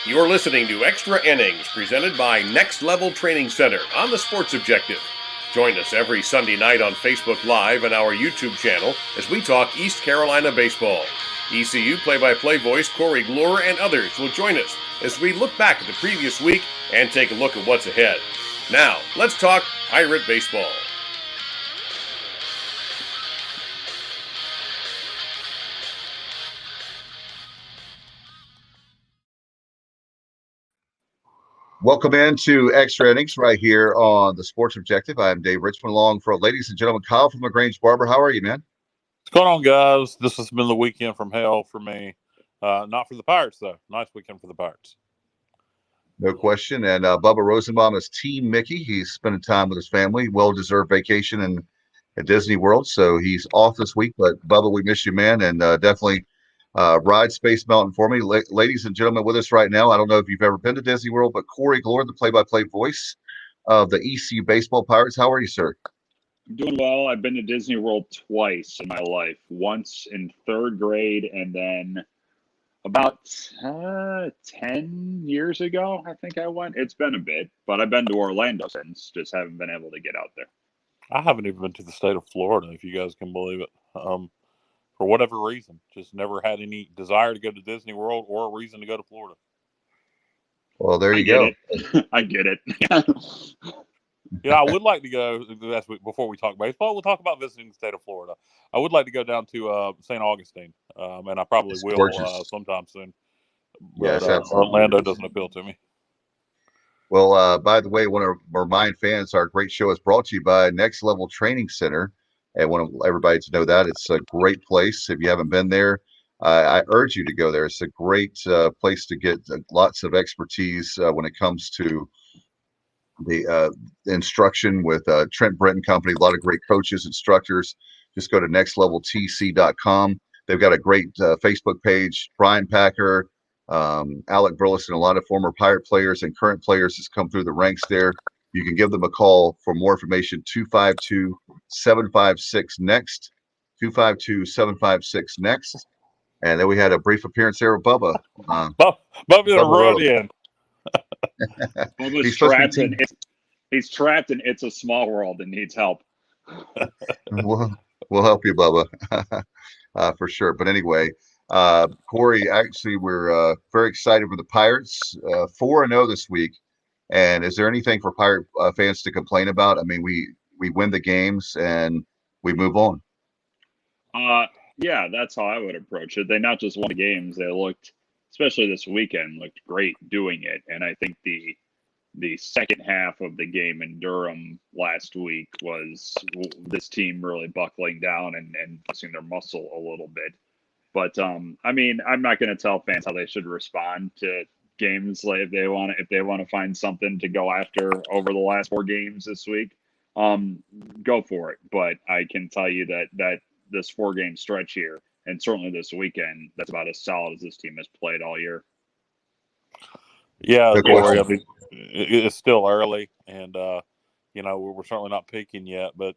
You're listening to Extra Innings, presented by Next Level Training Center on the Sports Objective. Join us every Sunday night on Facebook Live and our YouTube channel as we talk East Carolina baseball. ECU play-by-play voice Corey Gloor and others will join us as we look back at the previous week and take a look at what's ahead. Now, let's talk Pirate baseball. Welcome into Extra Innings right here on the Sports Objective. I'm Dave Richmond, along for ladies and gentlemen, Kyle from LaGrange Barber. How are you, man? What's going on, guys? This has been the weekend from hell for me. Not for the Pirates, though. Nice weekend for the Pirates. No question. And Bubba Rosenbaum is Team Mickey. He's spending time with his family, well-deserved vacation at Disney World. So he's off this week. But Bubba, we miss you, man, and definitely ride Space Mountain for me. Ladies and gentlemen, with us right now, I don't know if you've ever been to Disney World, but Corey Gloor, the play-by-play voice of the ECU Baseball Pirates. How are you, sir? I'm doing well. I've been to Disney World twice in my life. Once in third grade, and then about 10 years ago, I think I went. It's been a bit, but I've been to Orlando since. Just haven't been able to get out there. I haven't even been to the state of Florida, if you guys can believe it. For whatever reason, just never had any desire to go to Disney World or a reason to go to Florida. Well, there you go. I get it. I would like to go, before we talk baseball, we'll talk about visiting the state of Florida. I would like to go down to St. Augustine, and I probably will sometime soon. But yes, Orlando doesn't appeal to me. Well, by the way, want to remind fans our great show is brought to you by Next Level Training Center. And want everybody to know that it's a great place. If you haven't been there, I urge you to go there. It's a great place to get lots of expertise when it comes to the instruction with Trent Brenton Company. A lot of great coaches, instructors. Just go to nextleveltc.com. They've got a great Facebook page. Brian Packer, Alec Burleson, a lot of former Pirate players and current players has come through the ranks there. You can give them a call for more information, 252-756-NEXT, 252-756-NEXT. And then we had a brief appearance there with Bubba. Bubba run in. Bubba's trapped in he's trapped in It's a Small World and needs help. We'll help you, Bubba, for sure. But anyway, Corey, actually, we're very excited for the Pirates. 4-0 this week. And is there anything for Pirate fans to complain about? I mean, we win the games and we move on. Yeah, that's how I would approach it. They not just won the games; they looked, especially this weekend, looked great doing it. And I think the second half of the game in Durham last week was this team really buckling down and busting their muscle a little bit. But I mean, I'm not going to tell fans how they should respond to games. Like if they want to find something to go after over the last 4 games this week, go for it. But I can tell you that this 4-game stretch here, and certainly this weekend, that's about as solid as this team has played all year. Yeah, Corey, I mean, it's still early, and we're certainly not peaking yet. But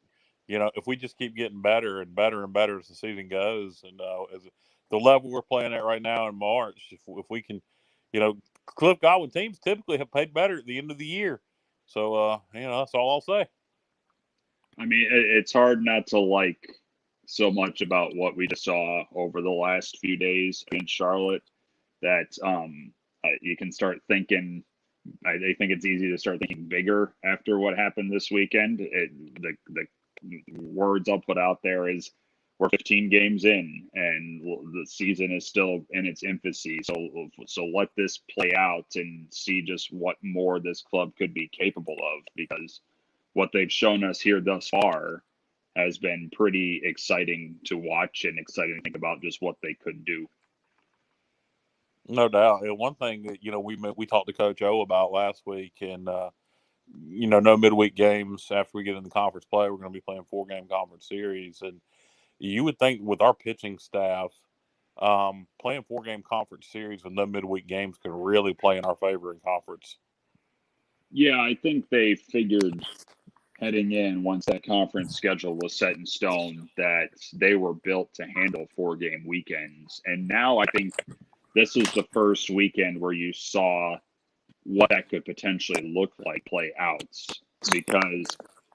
if we just keep getting better and better and better as the season goes, and as the level we're playing at right now in March, if we can, Cliff Godwin teams typically have played better at the end of the year. So, that's all I'll say. I mean, it's hard not to like so much about what we just saw over the last few days in Charlotte that you can start thinking. I think it's easy to start thinking bigger after what happened this weekend. The words I'll put out there is we're 15 games in and the season is still in its infancy. So let this play out and see just what more this club could be capable of, because what they've shown us here thus far has been pretty exciting to watch and exciting to think about just what they could do. No doubt. And one thing that, we talked to Coach O about last week, and, no midweek games after we get in the conference play. We're going to be playing 4-game conference series. And you would think with our pitching staff, playing 4-game conference series with no midweek games could really play in our favor in conference. Yeah, I think they figured heading in, once that conference schedule was set in stone, that they were built to handle 4-game weekends. And now I think this was the first weekend where you saw what that could potentially look like play out, because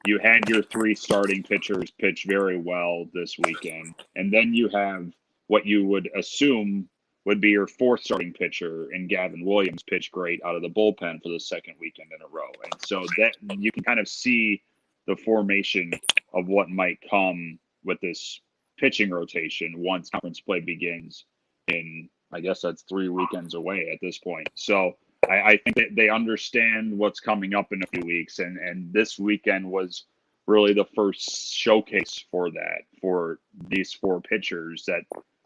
you had your 3 starting pitchers pitch very well this weekend, and then you have what you would assume would be your 4th starting pitcher in Gavin Williams pitch great out of the bullpen for the 2nd weekend in a row. And so that you can kind of see the formation of what might come with this pitching rotation once conference play begins in, I guess that's 3 weekends away at this point. So I think that they understand what's coming up in a few weeks, and this weekend was really the first showcase for that, for these 4 pitchers that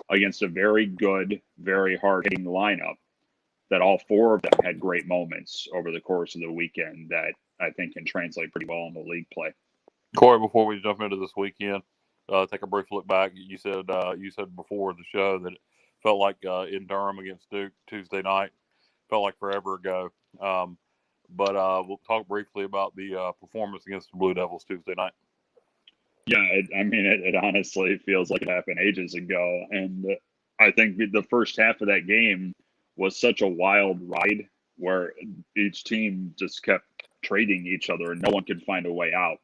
against a very good, very hard-hitting lineup, that all 4 of them had great moments over the course of the weekend that I think can translate pretty well in the league play. Corey, before we jump into this weekend, take a brief look back. You said before the show that it felt like in Durham against Duke Tuesday night, felt like forever ago. But we'll talk briefly about the performance against the Blue Devils Tuesday night. Yeah, it honestly feels like it happened ages ago. And I think the first half of that game was such a wild ride where each team just kept trading each other and no one could find a way out.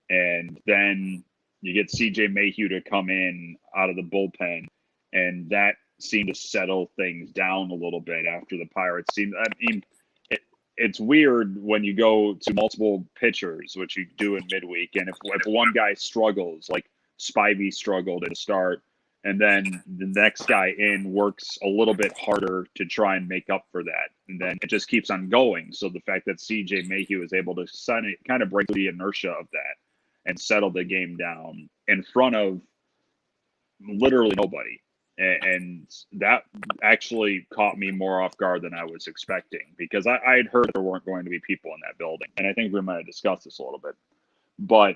And then you get CJ Mayhew to come in out of the bullpen, and that seemed to settle things down a little bit after the Pirates seemed. I mean, it's weird when you go to multiple pitchers, which you do in midweek, and if one guy struggles, like Spivey struggled at the start, and then the next guy in works a little bit harder to try and make up for that, and then it just keeps on going. So the fact that CJ Mayhew is able to kind of break the inertia of that and settle the game down in front of literally nobody. And that actually caught me more off guard than I was expecting, because I had heard there weren't going to be people in that building. And I think we might have discussed this a little bit. But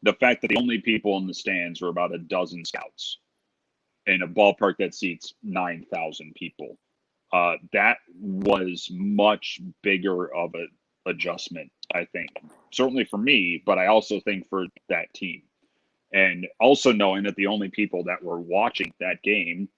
the fact that the only people in the stands were about a dozen scouts in a ballpark that seats 9,000 people, that was much bigger of an adjustment, I think. Certainly for me, but I also think for that team. And also knowing that the only people that were watching that game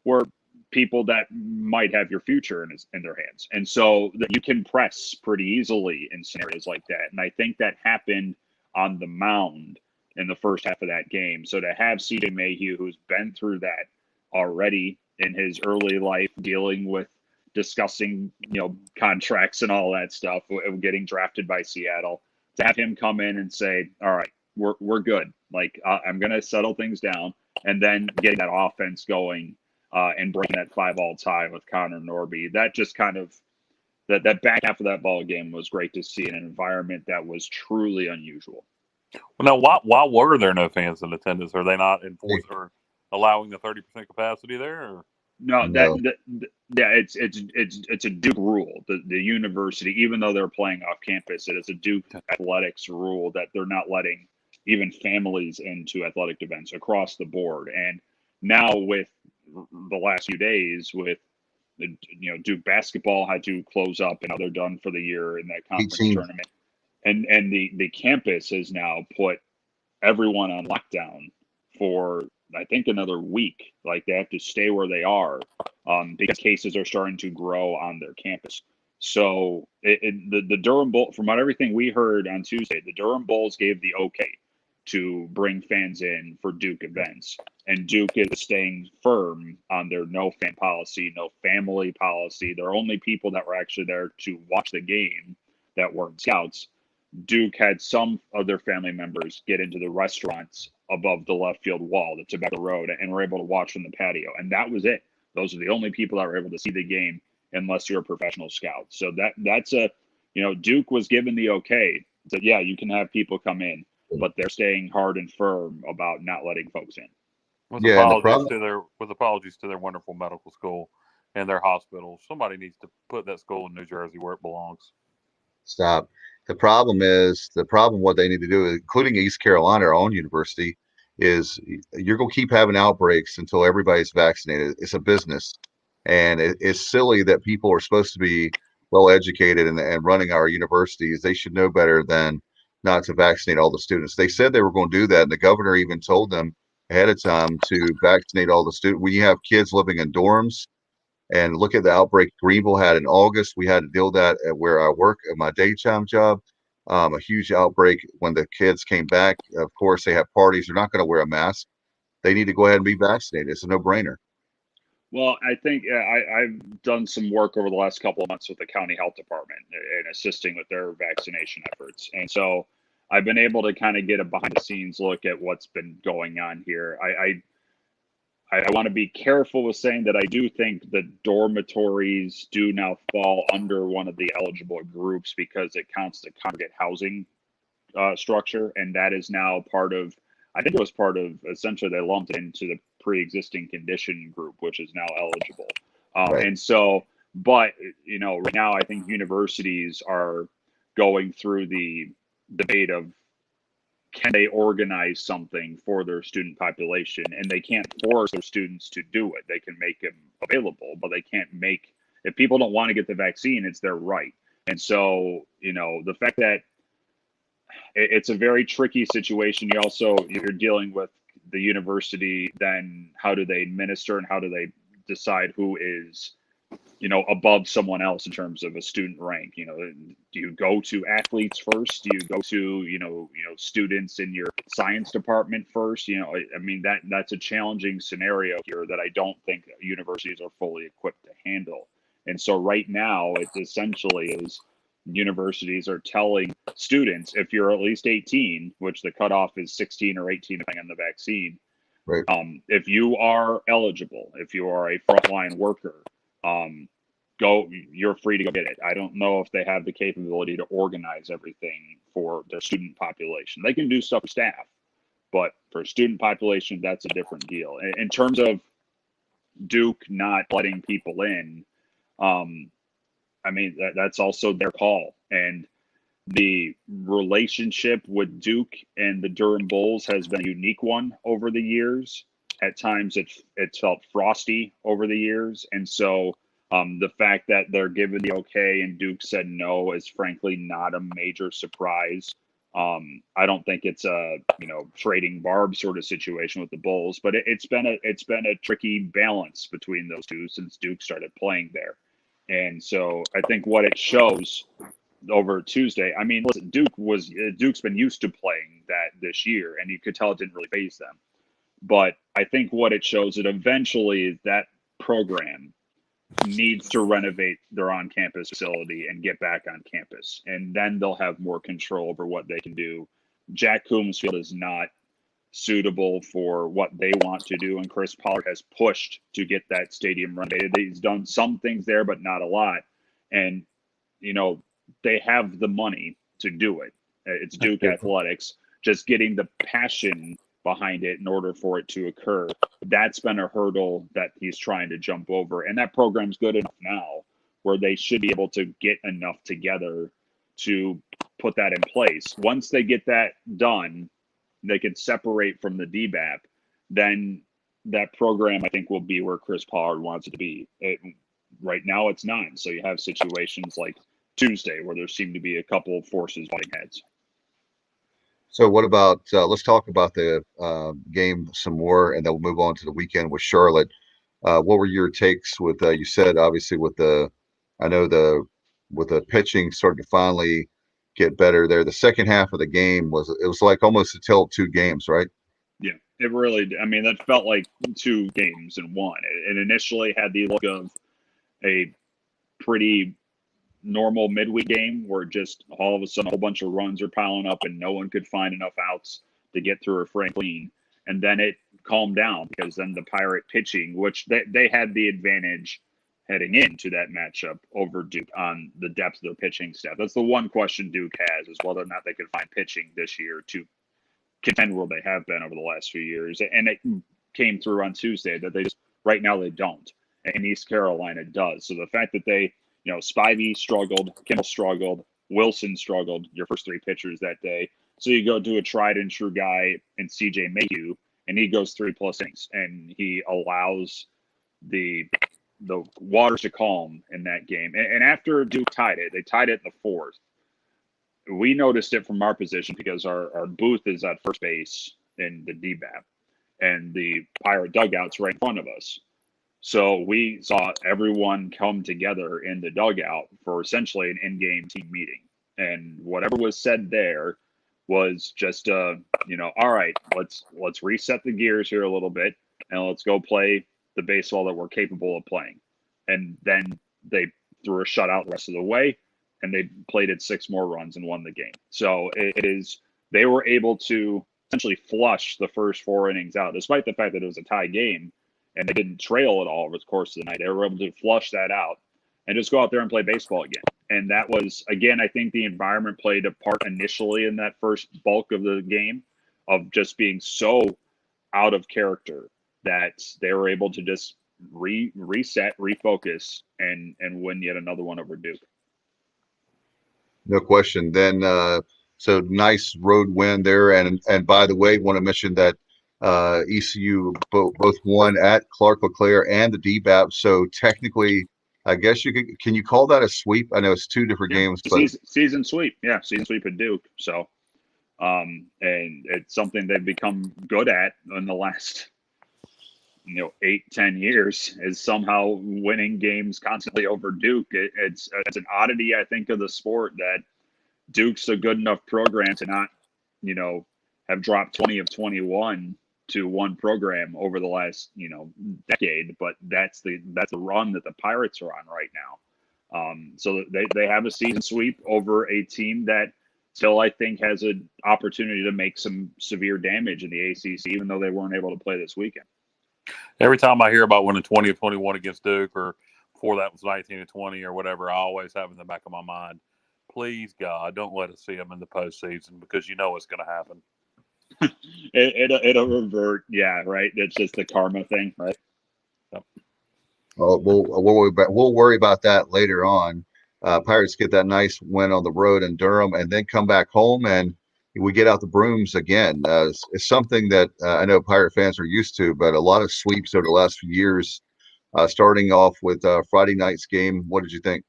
were people that might have your future in their hands. And so that you can press pretty easily in scenarios like that. And I think that happened on the mound in the first half of that game. So to have CJ Mayhew, who's been through that already in his early life, dealing with discussing, contracts and all that stuff, getting drafted by Seattle, to have him come in and say, all right, we're good. Like, I'm going to settle things down, and then getting that offense going and breaking that 5-all tie with Connor Norby. That just kind of that back half of that ball game was great to see in an environment that was truly unusual. Well, now, why were there no fans in attendance? Are they not enforced or allowing the 30% capacity there? Or? No, it's a Duke rule. The university, even though they're playing off campus, it is a Duke athletics rule that they're not letting even families into athletic events across the board. And now with the last few days, with Duke basketball had to close up, and now they're done for the year in that conference tournament. And the campus has now put everyone on lockdown for, I think, another week. Like, they have to stay where they are because cases are starting to grow on their campus. So the Durham Bull, from everything we heard on Tuesday, the Durham Bulls gave the okay to bring fans in for Duke events. And Duke is staying firm on their no fan policy, no family policy. They're only people that were actually there to watch the game that weren't scouts. Duke had some of their family members get into the restaurants above the left field wall that's about the road and were able to watch from the patio. And that was it. Those are the only people that were able to see the game unless you're a professional scout. So that's Duke was given the okay. So yeah, you can have people come in, but they're staying hard and firm about not letting folks in. With apologies to their wonderful medical school and their hospital. Somebody needs to put that school in New Jersey where it belongs. Stop. The problem what they need to do, including East Carolina, our own university, is you're going to keep having outbreaks until everybody's vaccinated. It's a business. And it's silly that people are supposed to be well educated and running our universities. They should know better than not to vaccinate all the students. They said they were going to do that, and the governor even told them ahead of time to vaccinate all the students. When you have kids living in dorms, And look at the outbreak Greenville had in August. We had to deal with that at where I work at my daytime job. A huge outbreak when the kids came back. Of course, they have parties. They're not going to wear a mask. They need to go ahead and be vaccinated. It's a no-brainer. Well, I think I've done some work over the last couple of months with the county health department and assisting with their vaccination efforts. And so I've been able to kind of get a behind the scenes look at what's been going on here. I want to be careful with saying that I do think the dormitories do now fall under one of the eligible groups because it counts the congregate housing structure, and that is now part of. I think it was part of essentially they lumped it into the pre-existing condition group, which is now eligible. Right. And so, but right now I think universities are going through the debate of can they organize something for their student population, and they can't force their students to do it. They can make them available, but they can't make, if people don't want to get the vaccine, it's their right. And so, the fact that it's a very tricky situation. You're dealing with the university, then how do they administer and how do they decide who is above someone else in terms of a student rank? Do you go to athletes first? Do you go to, students in your science department first? I mean, that's a challenging scenario here that I don't think universities are fully equipped to handle. And so right now it essentially is universities are telling students, if you're at least 18, which the cutoff is 16 or 18, depending on the vaccine, Right. If you are eligible, if you are a frontline worker, you're free to go get it. I don't know if they have the capability to organize everything for their student population. They can do stuff for staff, but for student population, that's a different deal. In terms of Duke not letting people in, I mean, that's also their call. And the relationship with Duke and the Durham Bulls has been a unique one over the years. At times it felt frosty over the years. And so the fact that they're given the okay and Duke said no is frankly not a major surprise. I don't think it's a trading barb sort of situation with the Bulls, but it's been a tricky balance between those two since Duke started playing there. And so I think what it shows over Tuesday, I mean, listen, Duke's been used to playing that this year, and you could tell it didn't really faze them. But I think what it shows that eventually that program needs to renovate their on-campus facility and get back on campus, and then they'll have more control over what they can do. Jack Coombs Field is not suitable for what they want to do, and Chris Pollard has pushed to get that stadium renovated. He's done some things there, but not a lot. And they have the money to do it. It's Duke Athletics. Just getting the passion behind it in order for it to occur, that's been a hurdle that he's trying to jump over. And that program's good enough now where they should be able to get enough together to put that in place. Once they get that done, they can separate from the DBAP, then that program, I think, will be where Chris Pollard wants it to be. Right now, it's not. So you have situations like Tuesday where there seem to be a couple of forces butting heads. So what about let's talk about the game some more, and then we'll move on to the weekend with Charlotte. What were your takes with you said obviously with the pitching starting to finally get better there. The second half of the game was like almost a tale of two games, right? Yeah, it really. I mean, that felt like two games in one. It initially had the look of a pretty normal midweek game where just all of a sudden a whole bunch of runs are piling up and no one could find enough outs to get through a Franklin. And then it calmed down because then the Pirate pitching, which they had the advantage heading into that matchup over Duke on the depth of their pitching staff. That's the one question Duke has, is whether or not they could find pitching this year to contend where they have been over the last few years. And it came through on Tuesday that right now they don't. And East Carolina does. So the fact that they, Spivey struggled, Kimmel struggled, Wilson struggled, your first three pitchers that day. So you go do a tried and true guy in CJ Mayhew, and he goes 3+ innings, and he allows the waters to calm in that game. And after Duke tied it, they tied it in the fourth. We noticed it from our position because our booth is at first base in the DBAP, and the Pirate dugout's right in front of us. So we saw everyone come together in the dugout for essentially an in-game team meeting. And whatever was said there was just all right, let's reset the gears here a little bit and let's go play the baseball that we're capable of playing. And then they threw a shutout the rest of the way, and they played it 6 more runs and won the game. So it is they were able to essentially flush the first 4 innings out, despite the fact that it was a tie game and they didn't trail at all over the course of the night. They were able to flush that out and just go out there and play baseball again. And that was, again, I think the environment played a part initially in that first bulk of the game of just being so out of character that they were able to just reset, refocus, and win yet another one over Duke. No question. Then, so nice road win there. And by the way, want to mention that ECU both won at Clark LeClaire and the DBAP. So technically, I guess can you call that a sweep? I know it's 2 different games, but season sweep. Yeah, season sweep at Duke. So, and it's something they've become good at in the last 8-10 years, is somehow winning games constantly over Duke. It's an oddity, I think, of the sport that Duke's a good enough program to not, have dropped 20 of 21 to one program over the last, decade. But that's the run that the Pirates are on right now. So they have a season sweep over a team that still, I think, has an opportunity to make some severe damage in the ACC, even though they weren't able to play this weekend. Every time I hear about winning 20 of 21 against Duke, or before that was 19 of 20 or whatever, I always have in the back of my mind, please, God, don't let us see them in the postseason, because it's going to happen. It'll revert. Yeah, right. It's just the karma thing, right? Yep. We'll worry about that later on. Pirates get that nice win on the road in Durham, and then come back home, and we get out the brooms again. It's something that I know Pirate fans are used to, but a lot of sweeps over the last few years. Starting off with Friday night's game, what did you think?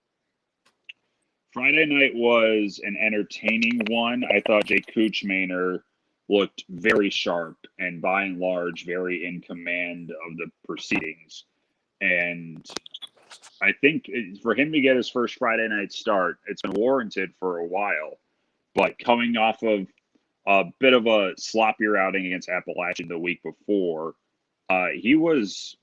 Friday night was an entertaining one. I thought Jay Kuchmaner looked very sharp and, by and large, very in command of the proceedings. And I think for him to get his first Friday night start, it's been warranted for a while. But coming off of a bit of a sloppier outing against Appalachian the week before, he was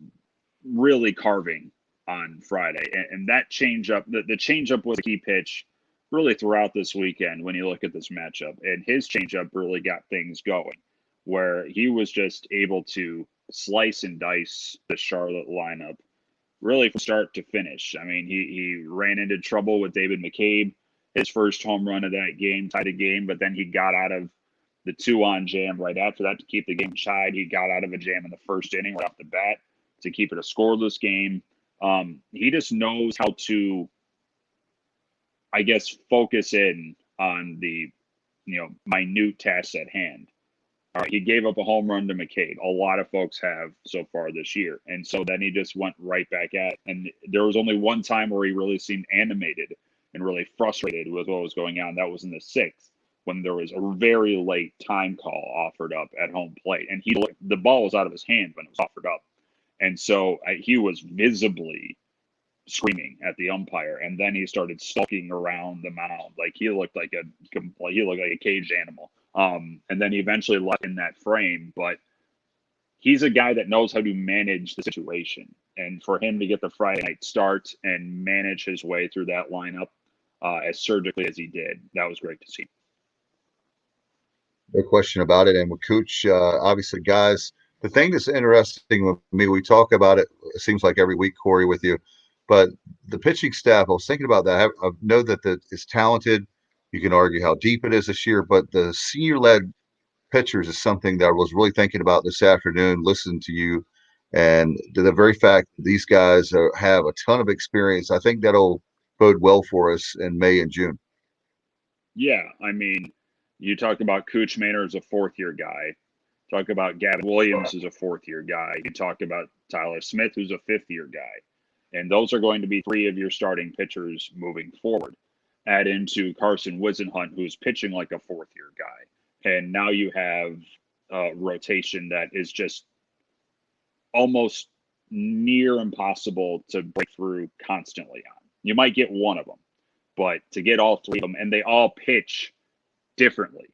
really carving on Friday. And that changeup, the changeup was a key pitch really throughout this weekend when you look at this matchup. And his changeup really got things going, where he was just able to slice and dice the Charlotte lineup really from start to finish. I mean, he ran into trouble with David McCabe. His first home run of that game tied the game, but then he got out of the 2-on jam right after that to keep the game tied. He got out of a jam in the first inning right off the bat to keep it a scoreless game. He just knows how to, I guess, focus in on the, minute tasks at hand. All right, he gave up a home run to McCabe. A lot of folks have so far this year. And so then he just went right back at it. And there was only one time where he really seemed animated and really frustrated with what was going on. That was in the 6th, when there was a very late time call offered up at home plate. And the ball was out of his hand when it was offered up. And so he was visibly screaming at the umpire, and then he started stalking around the mound like he looked like a caged animal. And then he eventually left in that frame. But he's a guy that knows how to manage the situation, and for him to get the Friday night start and manage his way through that lineup as surgically as he did, that was great to see. No question about it. And with Cooch, obviously, guys, the thing that's interesting with me, we talk about it seems like every week, Corey, with you, but the pitching staff, I was thinking about that. I know that it's talented. You can argue how deep it is this year, but the senior-led pitchers is something that I was really thinking about this afternoon, listening to you, and the very fact that these guys have a ton of experience. I think that'll bode well for us in May and June. Yeah, I mean, you talked about Kuchmaner as a 4th-year guy. Talk about Gavin Williams as a 4th-year guy. You talk about Tyler Smith, who's a 5th-year guy. And those are going to be 3 of your starting pitchers moving forward. Add into Carson Wisenhunt, who's pitching like a 4th-year guy. And now you have a rotation that is just almost near impossible to break through constantly on. You might get one of them, but to get all three of them, and they all pitch differently.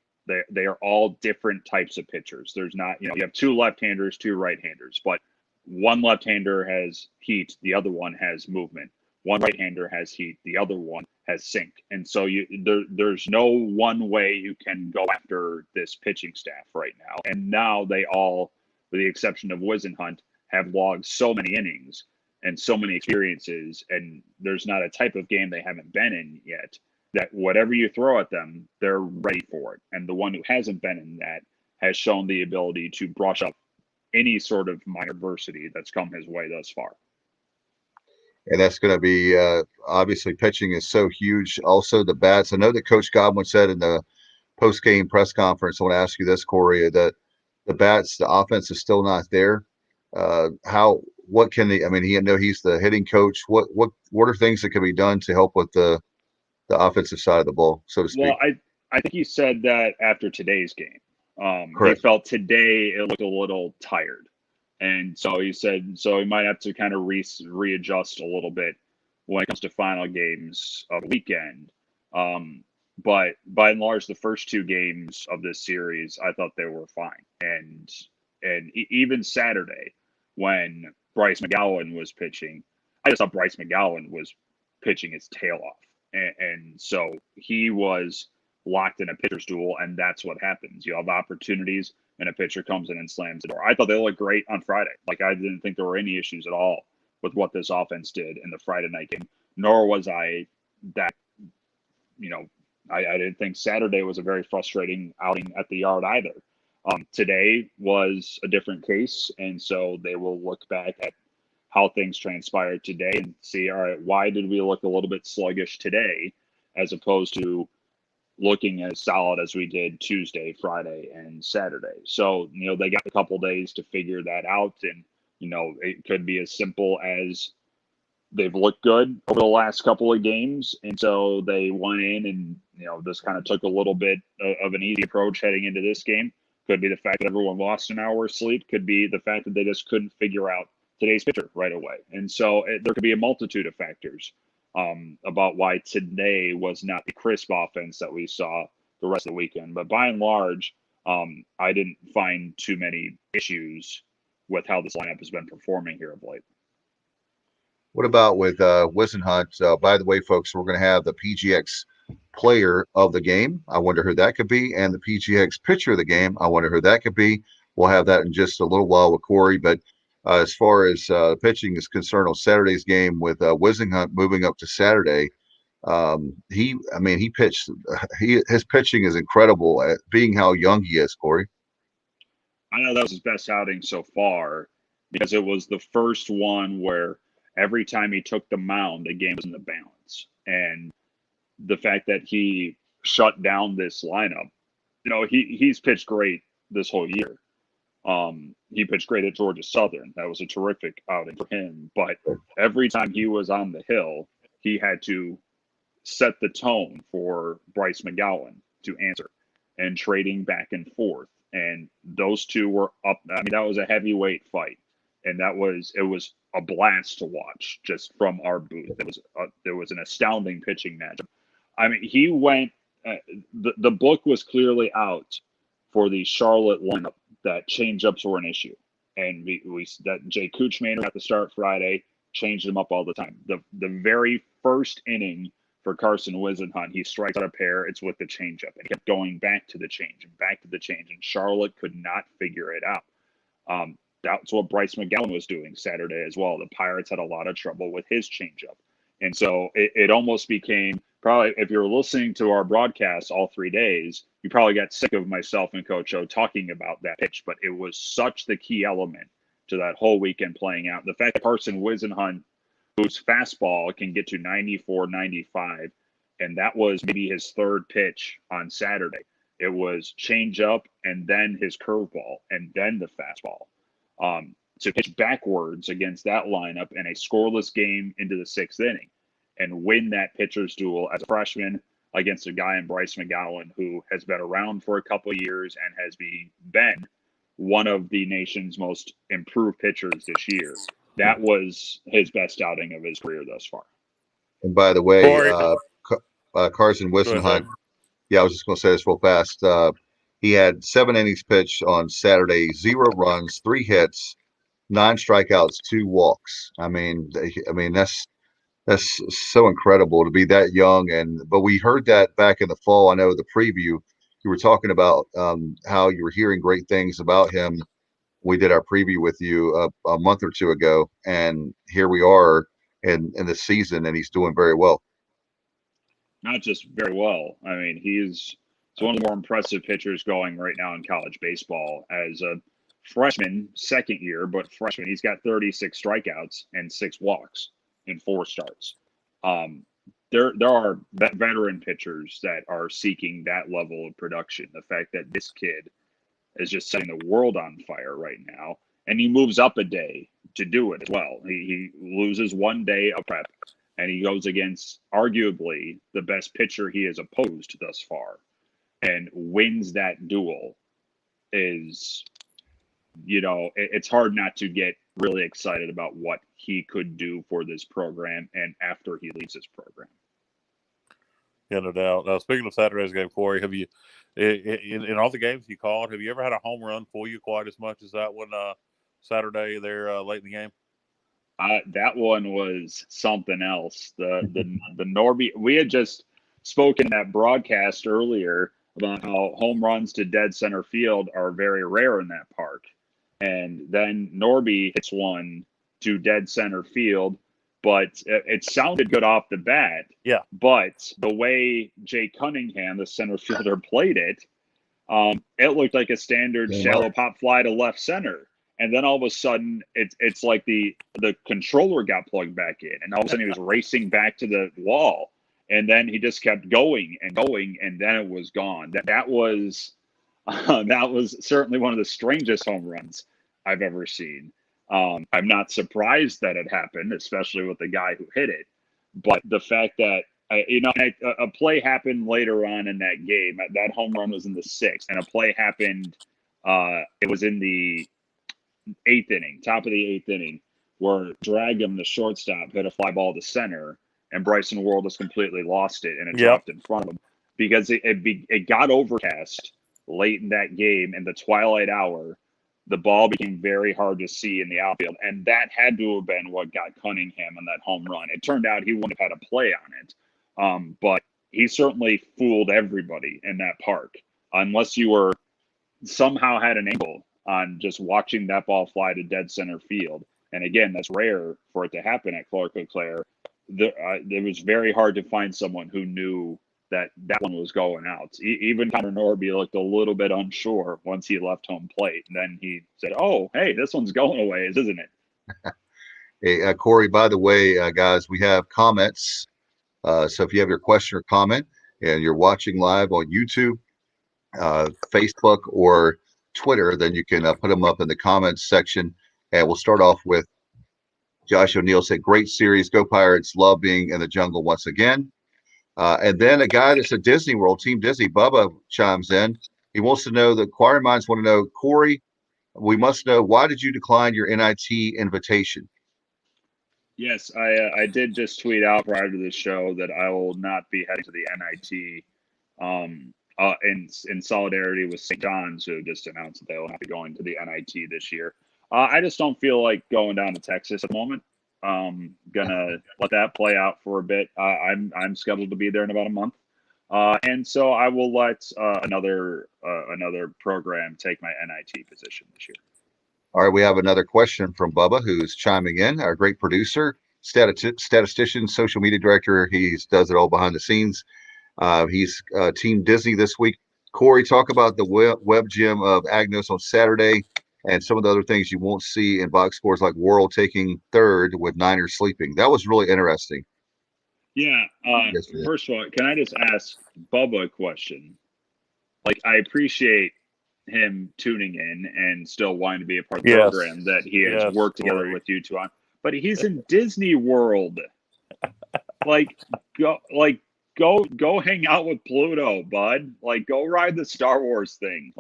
They are all different types of pitchers. There's not, you have two left-handers, two right-handers, but one left-hander has heat, the other one has movement. One right-hander has heat, the other one has sink. And so there's no one way you can go after this pitching staff right now. And now they all, with the exception of Wisenhunt, have logged so many innings and so many experiences, and there's not a type of game they haven't been in yet, that whatever you throw at them, they're ready for it. And the one who hasn't been in that has shown the ability to brush up any sort of minor adversity that's come his way thus far. And that's going to be obviously pitching is so huge. Also, the bats. I know that Coach Godwin said in the post-game press conference, I want to ask you this, Corey, that the bats, the offense is still not there. What can they? I mean, he's the hitting coach. What are things that can be done to help with the offensive side of the ball, so to speak? Well, I think he said that after today's game. He felt today it looked a little tired. And so he said, so he might have to kind of readjust a little bit when it comes to final games of the weekend. But by and large, the first two games of this series, I thought they were fine. And even Saturday, when Bryce McGowan was pitching, I just thought Bryce McGowan was pitching his tail off. And so he was locked in a pitcher's duel, and that's what happens. You have opportunities, and a pitcher comes in and slams the door. I thought they looked great on Friday. Like, I didn't think there were any issues at all with what this offense did in the Friday night game, nor was I that, I didn't think Saturday was a very frustrating outing at the yard either. Today was a different case, and so they will look back at how things transpired today and see, all right, why did we look a little bit sluggish today as opposed to looking as solid as we did Tuesday, Friday, and Saturday. So, they got a couple days to figure that out. And, it could be as simple as they've looked good over the last couple of games. And so they went in and, this kind of took a little bit of an easy approach heading into this game. Could be the fact that everyone lost an hour's sleep. Could be the fact that they just couldn't figure out today's pitcher right away. And so there could be a multitude of factors about why today was not the crisp offense that we saw the rest of the weekend. But by and large, I didn't find too many issues with how this lineup has been performing here of late. What about with Wisenhunt? By the way, folks, we're going to have the PGX player of the game. I wonder who that could be. And the PGX pitcher of the game. I wonder who that could be. We'll have that in just a little while with Corey. But as far as pitching is concerned on Saturday's game with Wisenhunt moving up to Saturday, he pitched. His pitching is incredible at being how young he is, Corey. I know that was his best outing so far because it was the first one where every time he took the mound, the game was in the balance. And the fact that he shut down this lineup, he's pitched great this whole year. He pitched great at Georgia Southern. That was a terrific outing for him. But every time he was on the hill, he had to set the tone for Bryce McGowan to answer and trading back and forth. And those two were up. I mean, that was a heavyweight fight. And it was a blast to watch just from our booth. There was an astounding pitching matchup. I mean, he went, the book was clearly out for the Charlotte lineup that changeups were an issue. And that Jay Kuchmaner at the start Friday changed them up all the time. The very first inning for Carson Wisenhunt, he strikes out a pair. It's with the changeup, and he kept going back to the change and back to the change, and Charlotte could not figure it out. That's what Bryce McGowan was doing Saturday as well. The Pirates had a lot of trouble with his changeup, and so it almost became, probably, if you're listening to our broadcast all 3 days, you probably got sick of myself and Coach O talking about that pitch, but it was such the key element to that whole weekend playing out. The fact that Carson Wisenhunt, whose fastball can get to 94, 95, and that was maybe his third pitch on Saturday. It was changeup and then his curveball and then the fastball. To pitch backwards against that lineup in a scoreless game into the sixth inning and win that pitcher's duel as a freshman against a guy in Bryce McGowan who has been around for a couple of years and has been one of the nation's most improved pitchers this year. that was his best outing of his career thus far. And by the way, Corey, Carson go ahead, Wisenhunt, yeah, I was just going to say this real fast. He had 7 innings pitched on Saturday, 0 runs, 3 hits, 9 strikeouts, 2 walks. I mean, that's so incredible to be that young. But we heard that back in the fall. I know the preview you were talking about how you were hearing great things about him. We did our preview with you a month or 2 ago, and here we are in the season, and he's doing very well. Not just very well. I mean, he's one of the more impressive pitchers going right now in college baseball as a freshman, second year, but freshman. He's got 36 strikeouts and 6 walks in 4 starts. There are veteran pitchers that are seeking that level of production. The fact that this kid is just setting the world on fire right now, and he moves up a day to do it as well. He loses 1 day of prep, and he goes against arguably the best pitcher he has opposed thus far and wins that duel. Is, it's hard not to get really excited about what he could do for this program and after he leaves this program. Yeah, no doubt. Speaking of Saturday's game, Corey, have you, in all the games you called, have you ever had a home run for you quite as much as that one Saturday there late in the game? That one was something else. The Norby, we had just spoken in that broadcast earlier about how home runs to dead center field are very rare in that park. And then Norby hits one to dead center field, but it sounded good off the bat. Yeah. But the way Jay Cunningham, the center fielder, played it, it looked like a standard shallow pop fly to left center. And then all of a sudden, it's like the controller got plugged back in, and all of a sudden he was racing back to the wall, and then he just kept going and going, and then it was gone. That was certainly one of the strangest home runs I've ever seen. I'm not surprised that it happened, especially with the guy who hit it. But the fact that a play happened later on in that game. That home run was in the 6th, and a play happened. It was in the 8th inning, top of the 8th inning, where Dragum, the shortstop, hit a fly ball to center, and Bryson World has completely lost it, and it dropped in front of him because it got overcast late in that game in the twilight hour. The ball became very hard to see in the outfield, and that had to have been what got Cunningham on that home run. It turned out he wouldn't have had a play on it, but he certainly fooled everybody in that park, unless you were somehow had an angle on just watching that ball fly to dead center field. And again, that's rare for it to happen at Clark LeClaire. It was very hard to find someone who knew that one was going out. Even Connor Norby looked a little bit unsure once he left home plate. And then he said, "Oh, hey, this one's going away, isn't it?" Hey, Corey, by the way, guys, we have comments. So if you have your question or comment and you're watching live on YouTube, Facebook, or Twitter, then you can put them up in the comments section. And we'll start off with Josh O'Neill said, "Great series. Go Pirates. Love being in the jungle once again." And then a guy that's at Disney World, Team Disney, Bubba, chimes in. He wants to know, the inquiring minds want to know, Corey, we must know, why did you decline your NIT invitation? Yes, I did just tweet out prior to the show that I will not be heading to the NIT in solidarity with St. John's, who just announced that they will not be going to the NIT this year. I just don't feel like going down to Texas at the moment. Gonna let that play out for a bit. I'm scheduled to be there in about a month, and so I will let another program take my NIT position this year. All right, we have another question from Bubba, who's chiming in. Our great producer, statistician, social media director. He does it all behind the scenes. He's Team Disney this week. Corey, talk about the web gym of Agnos on Saturday and some of the other things you won't see in box scores, like Worrell taking 3rd with Niners sleeping. That was really interesting. Yeah. First of all, can I just ask Bubba a question? Like, I appreciate him tuning in and still wanting to be a part of the program that he has worked together with you two on. But he's in Disney World. Go hang out with Pluto, bud. Like, go ride the Star Wars thing.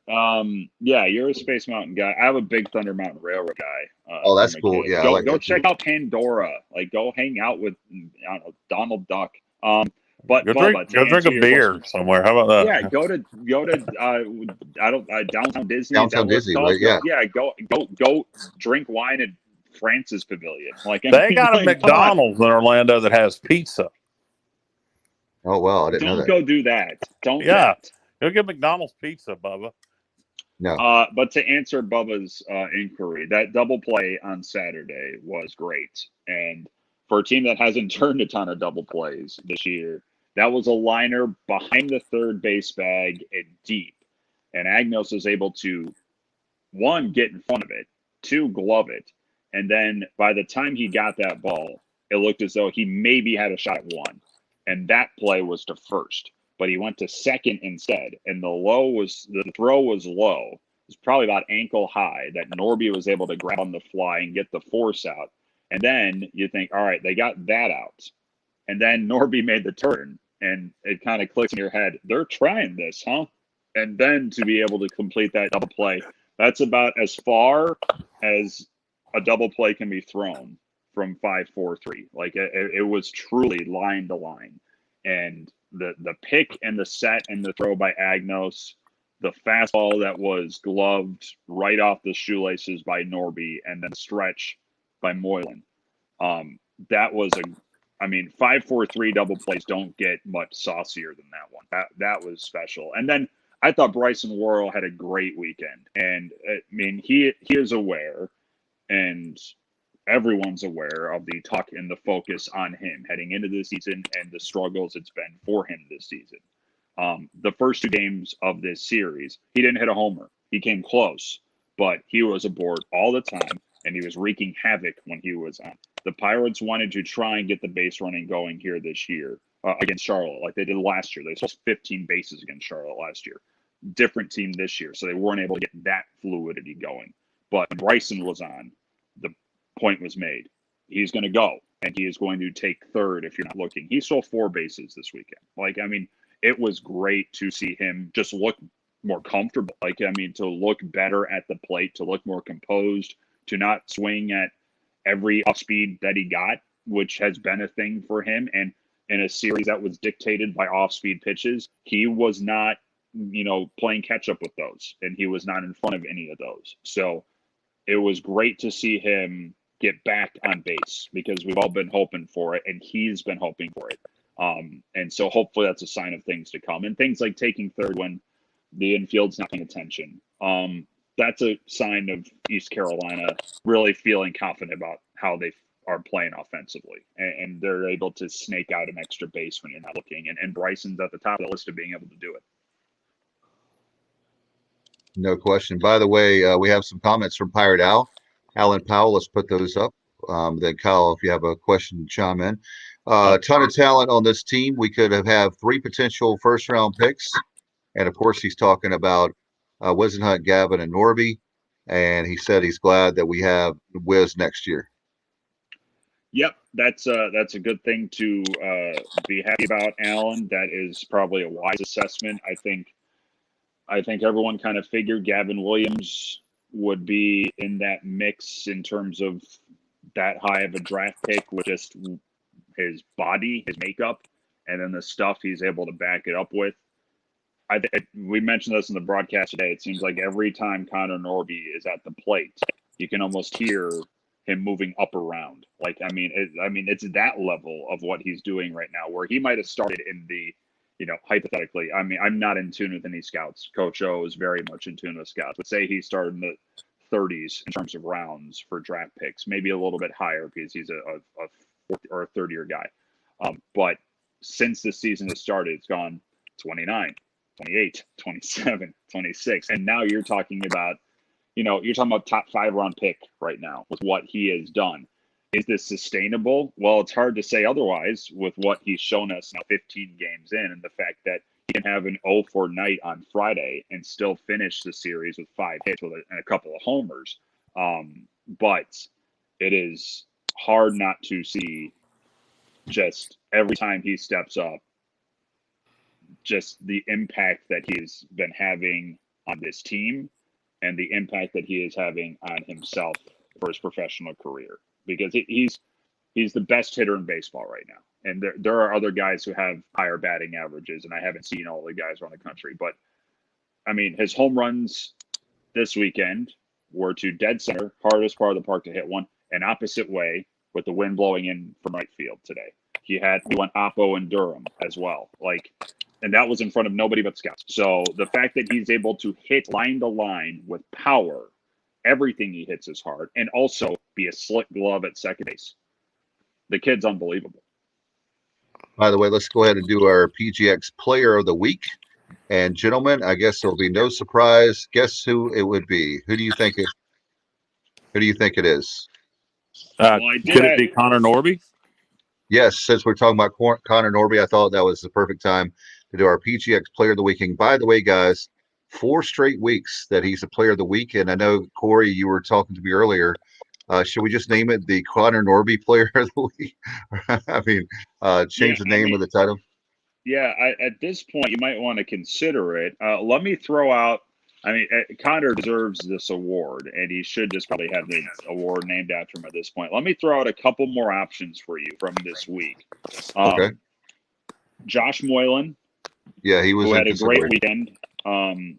Yeah, you're a Space Mountain guy. I have a big Thunder Mountain Railroad guy. Oh, that's from a cool. kid. Yeah, I Go like that check too. out Pandora. Like, go hang out with, I don't know, Donald Duck. But Go Bubba, to drink answer a your beer question, somewhere. How about yeah, that? go to I don't Downtown Disney. Is Downtown that what it's Disney, called? right? Yeah. Go drink wine at France's Pavilion. Like, I They mean, got a like, come on, McDonald's in Orlando that has pizza. Oh, wow. I didn't know don't that. go do that. Don't do Yeah, that. go get McDonald's pizza, Bubba. No. But to answer Bubba's inquiry, that double play on Saturday was great. And for a team that hasn't turned a ton of double plays this year, that was a liner behind the third base bag and deep. And Agnos was able to, one, get in front of it, two, glove it. And then by the time he got that ball, it looked as though he maybe had a shot at one. And that play was to first. But he went to second instead. And the throw was low. It was probably about ankle high that Norby was able to grab on the fly and get the force out. And then you think, all right, they got that out. And then Norby made the turn. And it kind of clicks in your head. They're trying this, huh? And then to be able to complete that double play, that's about as far as a double play can be thrown from 5-4-3. Like, it was truly line to line. And the pick and the set and the throw by Agnos, the fastball that was gloved right off the shoelaces by Norby, and then stretch by Moylan. That was 5-4-3 double plays don't get much saucier than that one. That was special. And then I thought Bryson Worrell had a great weekend. And I mean, he is aware, and everyone's aware of the talk and the focus on him heading into the season and the struggles it's been for him this season. The first two games of this series, he didn't hit a homer. He came close, but he was aboard all the time, and he was wreaking havoc when he was on. The Pirates wanted to try and get the base running going here this year against Charlotte, like they did last year. They lost 15 bases against Charlotte last year. Different team this year, so they weren't able to get that fluidity going. But when Bryson was on, the point was made. He's going to go, and he is going to take third if you're not looking. He stole 4 bases this weekend. Like, I mean, it was great to see him just look more comfortable. Like, I mean, to look better at the plate, to look more composed, to not swing at every off speed that he got, which has been a thing for him. And in a series that was dictated by off speed pitches, he was not, playing catch up with those, and he was not in front of any of those. So it was great to see him get back on base because we've all been hoping for it, and he's been hoping for it. And so hopefully that's a sign of things to come. And things like taking third when the infield's not paying attention. That's a sign of East Carolina really feeling confident about how they are playing offensively. And they're able to snake out an extra base when you're not looking. And Bryson's at the top of the list of being able to do it. No question. By the way, we have some comments from Pirate Al. Alan Powell, let's put those up. Then Kyle, if you have a question, chime in. Ton of talent on this team. We could have 3 potential first-round picks. And, of course, he's talking about Wisenhunt, Gavin, and Norby. And he said he's glad that we have Wiz next year. Yep, that's a good thing to be happy about, Alan. That is probably a wise assessment. I think everyone kind of figured Gavin Williams would be in that mix in terms of that high of a draft pick with just his body, his makeup, and then the stuff he's able to back it up with. We mentioned this in the broadcast today. It seems like every time Connor Norby is at the plate, you can almost hear him moving up around. Like, it's that level of what he's doing right now, where he might have started in the, hypothetically, I'm not in tune with any scouts. Coach O is very much in tune with scouts, but say he started in the 30s in terms of rounds for draft picks, maybe a little bit higher because he's a fourth or a third-year guy. But since the season has started, it's gone 29, 28, 27, 26. And now you're talking about, top 5 round pick right now with what he has done. Is this sustainable? Well, it's hard to say otherwise with what he's shown us now 15 games in, and the fact that he can have an 0-4 night on Friday and still finish the series with 5 hits and a couple of homers. But it is hard not to see just every time he steps up, just the impact that he's been having on this team and the impact that he is having on himself for his professional career, because he's the best hitter in baseball right now. And there are other guys who have higher batting averages, and I haven't seen all the guys around the country. But, I mean, his home runs this weekend were to dead center, hardest part of the park to hit one, an opposite way with the wind blowing in from right field today. He went oppo in Durham as well. And that was in front of nobody but scouts. So the fact that he's able to hit line to line with power, everything he hits is hard, and also be a slick glove at second base. The kid's unbelievable. By the way, let's go ahead and do our PGX Player of the Week. And gentlemen, I guess there'll be no surprise. Guess who it would be? Who do you think it is? Could it be Connor Norby? Yes, since we're talking about Connor Norby, I thought that was the perfect time to do our PGX Player of the Week. And by the way, guys, 4 straight weeks that he's a Player of the Week. And I know, Corey, you were talking to me earlier. Should we just name it the Connor Norby Player of the Week? I mean, change the name of the title. Yeah, at this point, you might want to consider it. Let me throw out. I mean, Connor deserves this award, and he should just probably have the award named after him at this point. Let me throw out a couple more options for you from this week. Okay. Josh Moylan. Yeah, he was who had a great weekend. And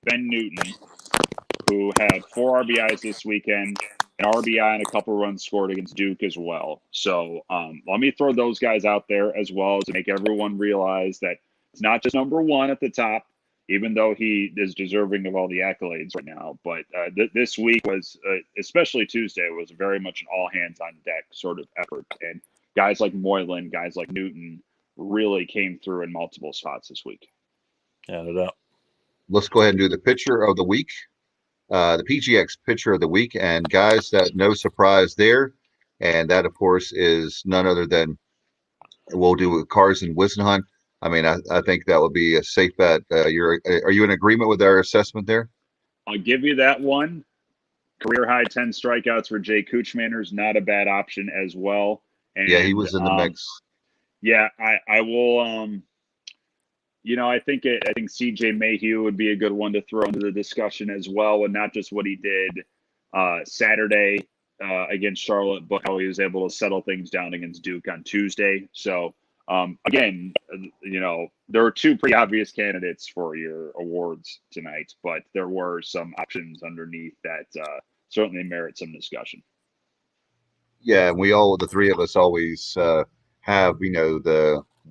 Ben Newton, who had 4 RBIs this weekend, an RBI and a couple runs scored against Duke as well. So let me throw those guys out there as well to make everyone realize that it's not just number one at the top, even though he is deserving of all the accolades right now. But this week was, especially Tuesday, was very much an all-hands-on-deck sort of effort. And guys like Moylan, guys like Newton really came through in multiple spots this week. Yeah, no doubt. Let's go ahead and do the Pitcher of the Week. The PGX Pitcher of the Week. And guys, that no surprise there. And that, of course, is none other than we'll do with Carson Wissenhunt. I mean, I think that would be a safe bet. Are you in agreement with our assessment there? I'll give you that one. Career high 10 strikeouts for Jay Kuchmaner's not a bad option as well. And, yeah, he was in the mix. Yeah, I will. I think CJ Mayhew would be a good one to throw into the discussion as well, and not just what he did Saturday against Charlotte, but how he was able to settle things down against Duke on Tuesday. So again, there were 2 pretty obvious candidates for your awards tonight, but there were some options underneath that certainly merit some discussion. Yeah, and the 3 of us always have,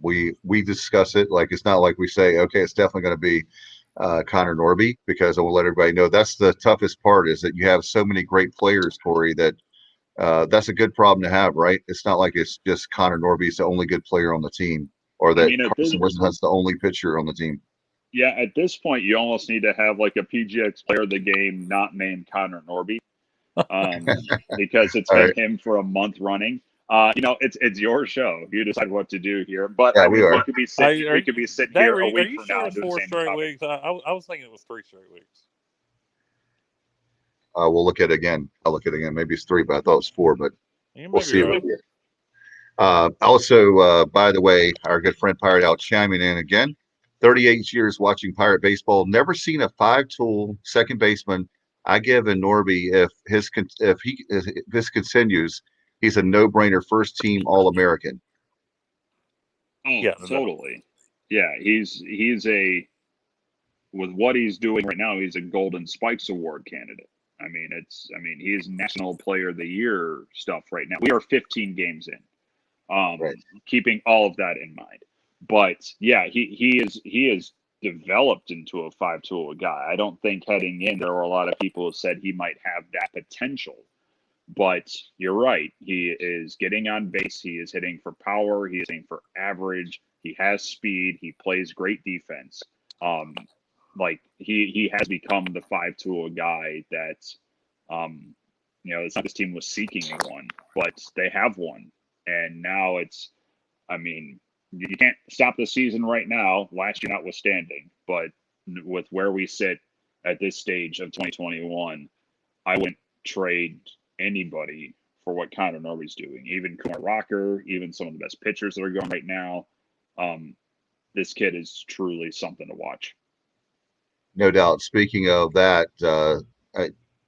we discuss it. Like, it's not like we say, okay, it's definitely going to be Connor Norby, because I will let everybody know that's the toughest part, is that you have so many great players, Corey, that that's a good problem to have, right? It's not like it's just Connor Norby's the only good player on the team, or that Carson Wissenhunt's the only pitcher on the team. Yeah, at this point, you almost need to have like a PGX Player of the Game not named Connor Norby, because it's been him for a month running. It's your show. You decide what to do here. But yeah, we could be sitting here a week from now doing 4 straight weeks? I was thinking it was 3 straight weeks. We'll look at it again. I'll look at it again. Maybe it's 3, but I thought it was 4. But we'll see. Right. Also, by the way, our good friend Pirate Al chiming in again. 38 years watching Pirate baseball, never seen a 5-tool second baseman. I give in Norby, if this continues, he's a no-brainer first team All-American. Oh, yeah, totally. Yeah, he's with what he's doing right now, he's a Golden Spikes Award candidate. I mean, he's National Player of the Year stuff right now. We are 15 games in, right. Keeping all of that in mind. But yeah, he is developed into a 5-tool guy. I don't think heading in there were a lot of people who said he might have that potential. But you're right. He is getting on base. He is hitting for power. He is hitting for average. He has speed. He plays great defense. He has become the 5-tool guy that, it's not this team was seeking one, but they have one. And now you can't stop the season right now, last year notwithstanding. But with where we sit at this stage of 2021, I wouldn't trade anybody for what Connor Norby's doing. Even Kumar Rocker, even some of the best pitchers that are going right now. This kid is truly something to watch. No doubt. Speaking of that,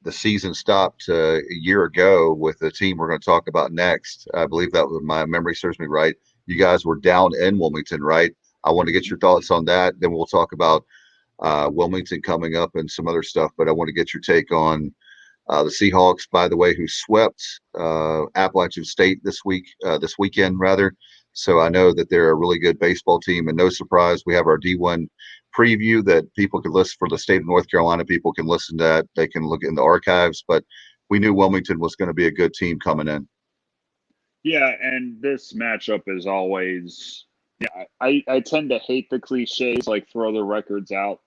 the season stopped a year ago with the team we're going to talk about next. I believe that was, my memory serves me right. You guys were down in Wilmington, right? I want to get your thoughts on that. Then we'll talk about Wilmington coming up and some other stuff. But I want to get your take on the Seahawks, by the way, who swept Appalachian State this weekend rather. So I know that they're a really good baseball team, and no surprise, we have our D1 preview that people can listen for the state of North Carolina. People can listen to that. They can look in the archives, but we knew Wilmington was going to be a good team coming in. Yeah, and this matchup is always, yeah, I tend to hate the cliches like throw the records out.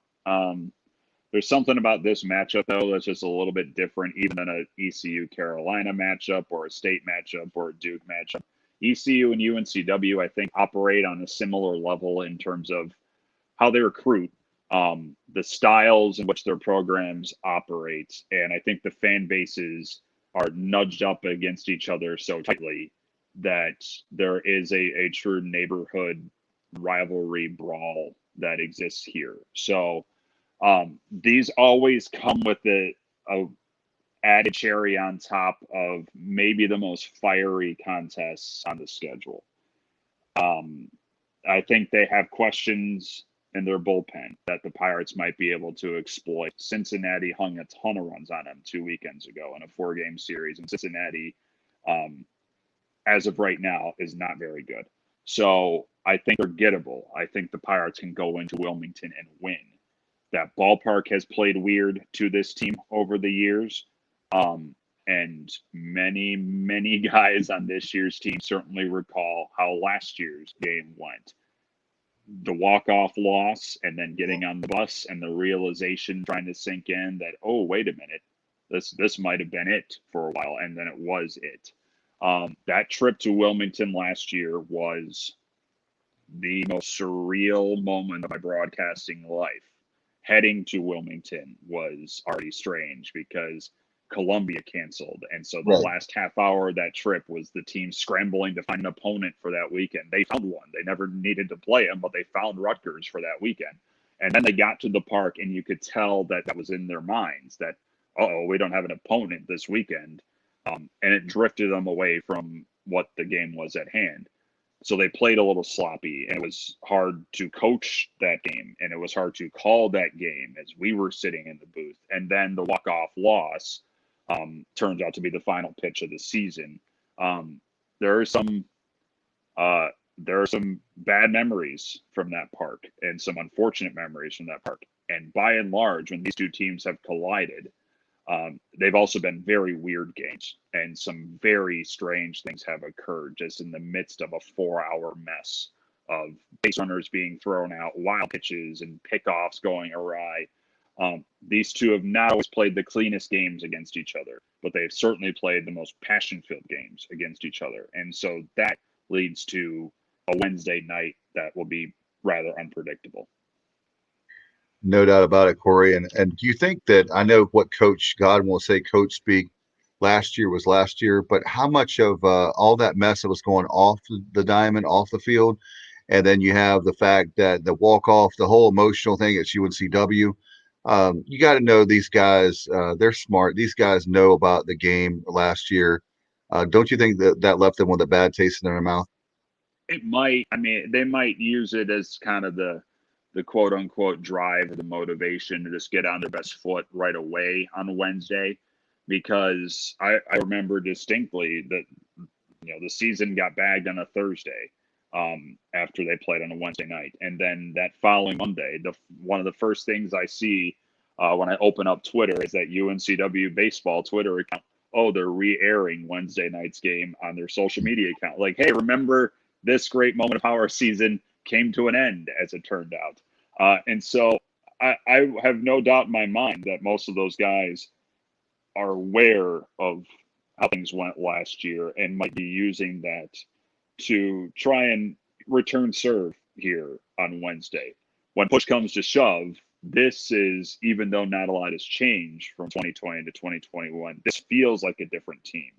There's something about this matchup though that's just a little bit different, even than a ECU Carolina matchup or a state matchup or a Duke matchup. ECU and UNCW, I think, operate on a similar level in terms of how they recruit, the styles in which their programs operate, and I think the fan bases are nudged up against each other so tightly that there is a true neighborhood rivalry brawl that exists here. So these always come with a added cherry on top of maybe the most fiery contests on the schedule. Um, I think they have questions in their bullpen that the Pirates might be able to exploit. Cincinnati hung a ton of runs on them 2 weekends ago in a 4-game series, and Cincinnati, um, as of right now, is not very good. So I think they're gettable. I think the Pirates can go into Wilmington and win. That ballpark has played weird to this team over the years. Um, and many guys on this year's team certainly recall how last year's game went. The walk-off loss and then getting on the bus and the realization trying to sink in that, oh, wait a minute, this might have been it for a while, and then it was it. That trip to Wilmington last year was the most surreal moment of my broadcasting life. Heading to Wilmington was already strange because Columbia canceled. And so the Right. last half hour of that trip was the team scrambling to find an opponent for that weekend. They found one. They never needed to play him, but they found Rutgers for that weekend. And then they got to the park, and you could tell that that was in their minds that, oh, we don't have an opponent this weekend. And it drifted them away from what the game was at hand. So they played a little sloppy, and it was hard to coach that game, and it was hard to call that game as we were sitting in the booth. And then the walk-off loss turns out to be the final pitch of the season. Um, there are some there are some bad memories from that park and some unfortunate memories from that park. And by and large, when these two teams have collided, they've also been very weird games, and some very strange things have occurred just in the midst of a 4-hour mess of base runners being thrown out, wild pitches, and pickoffs going awry. These two have not always played the cleanest games against each other, but they've certainly played the most passion-filled games against each other. And so that leads to a Wednesday night that will be rather unpredictable. No doubt about it, Corey. And do you think that I know what Coach Godwin will say, Coach speak last year was last year, but how much of all that mess that was going off the diamond, off the field, and then you have the fact that the walk off, the whole emotional thing at UNCW. You got to know these guys. They're smart. These guys know about the game last year. Don't you think that that left them with a bad taste in their mouth? It might. I mean, they might use it as kind of the quote unquote drive or the motivation to just get on their best foot right away on Wednesday, because I remember distinctly that the season got bagged on a Thursday after they played on a Wednesday night, and then that following Monday, one of the first things I see when I open up Twitter is that UNCW baseball Twitter account. Oh, they're re-airing Wednesday night's game on their social media account. Like, hey, remember this great moment of our season came to an end, as it turned out. And so I have no doubt in my mind that most of those guys are aware of how things went last year and might be using that to try and return serve here on Wednesday. When push comes to shove, this is, even though not a lot has changed from 2020 to 2021, this feels like a different team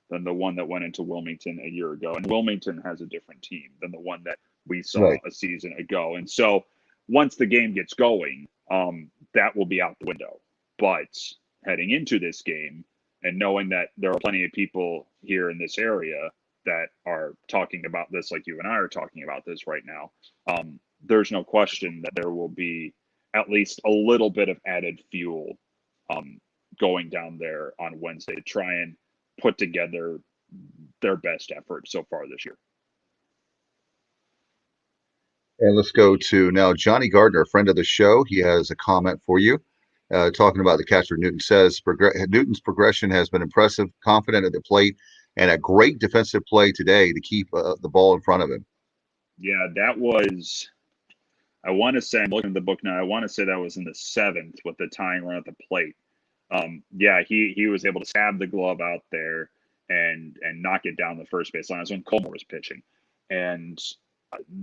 than the one that went into Wilmington a year ago. And Wilmington has a different team than the one that we saw Right. a season ago. And so once the game gets going, that will be out the window. But heading into this game and knowing that there are plenty of people here in this area that are talking about this like you and I are talking about this right now, there's no question that there will be at least a little bit of added fuel going down there on Wednesday to try and put together their best effort so far this year. And let's go to now Johnny Gardner, a friend of the show. He has a comment for you. Talking about the catcher, Newton says Newton's progression has been impressive, confident at the plate, and a great defensive play today to keep the ball in front of him. Yeah, that was, I want to say, I'm looking at the book now, I want to say that was in the 7th with the tying run at the plate. Yeah, he was able to stab the glove out there and knock it down the first base line. That's when Colmore was pitching. And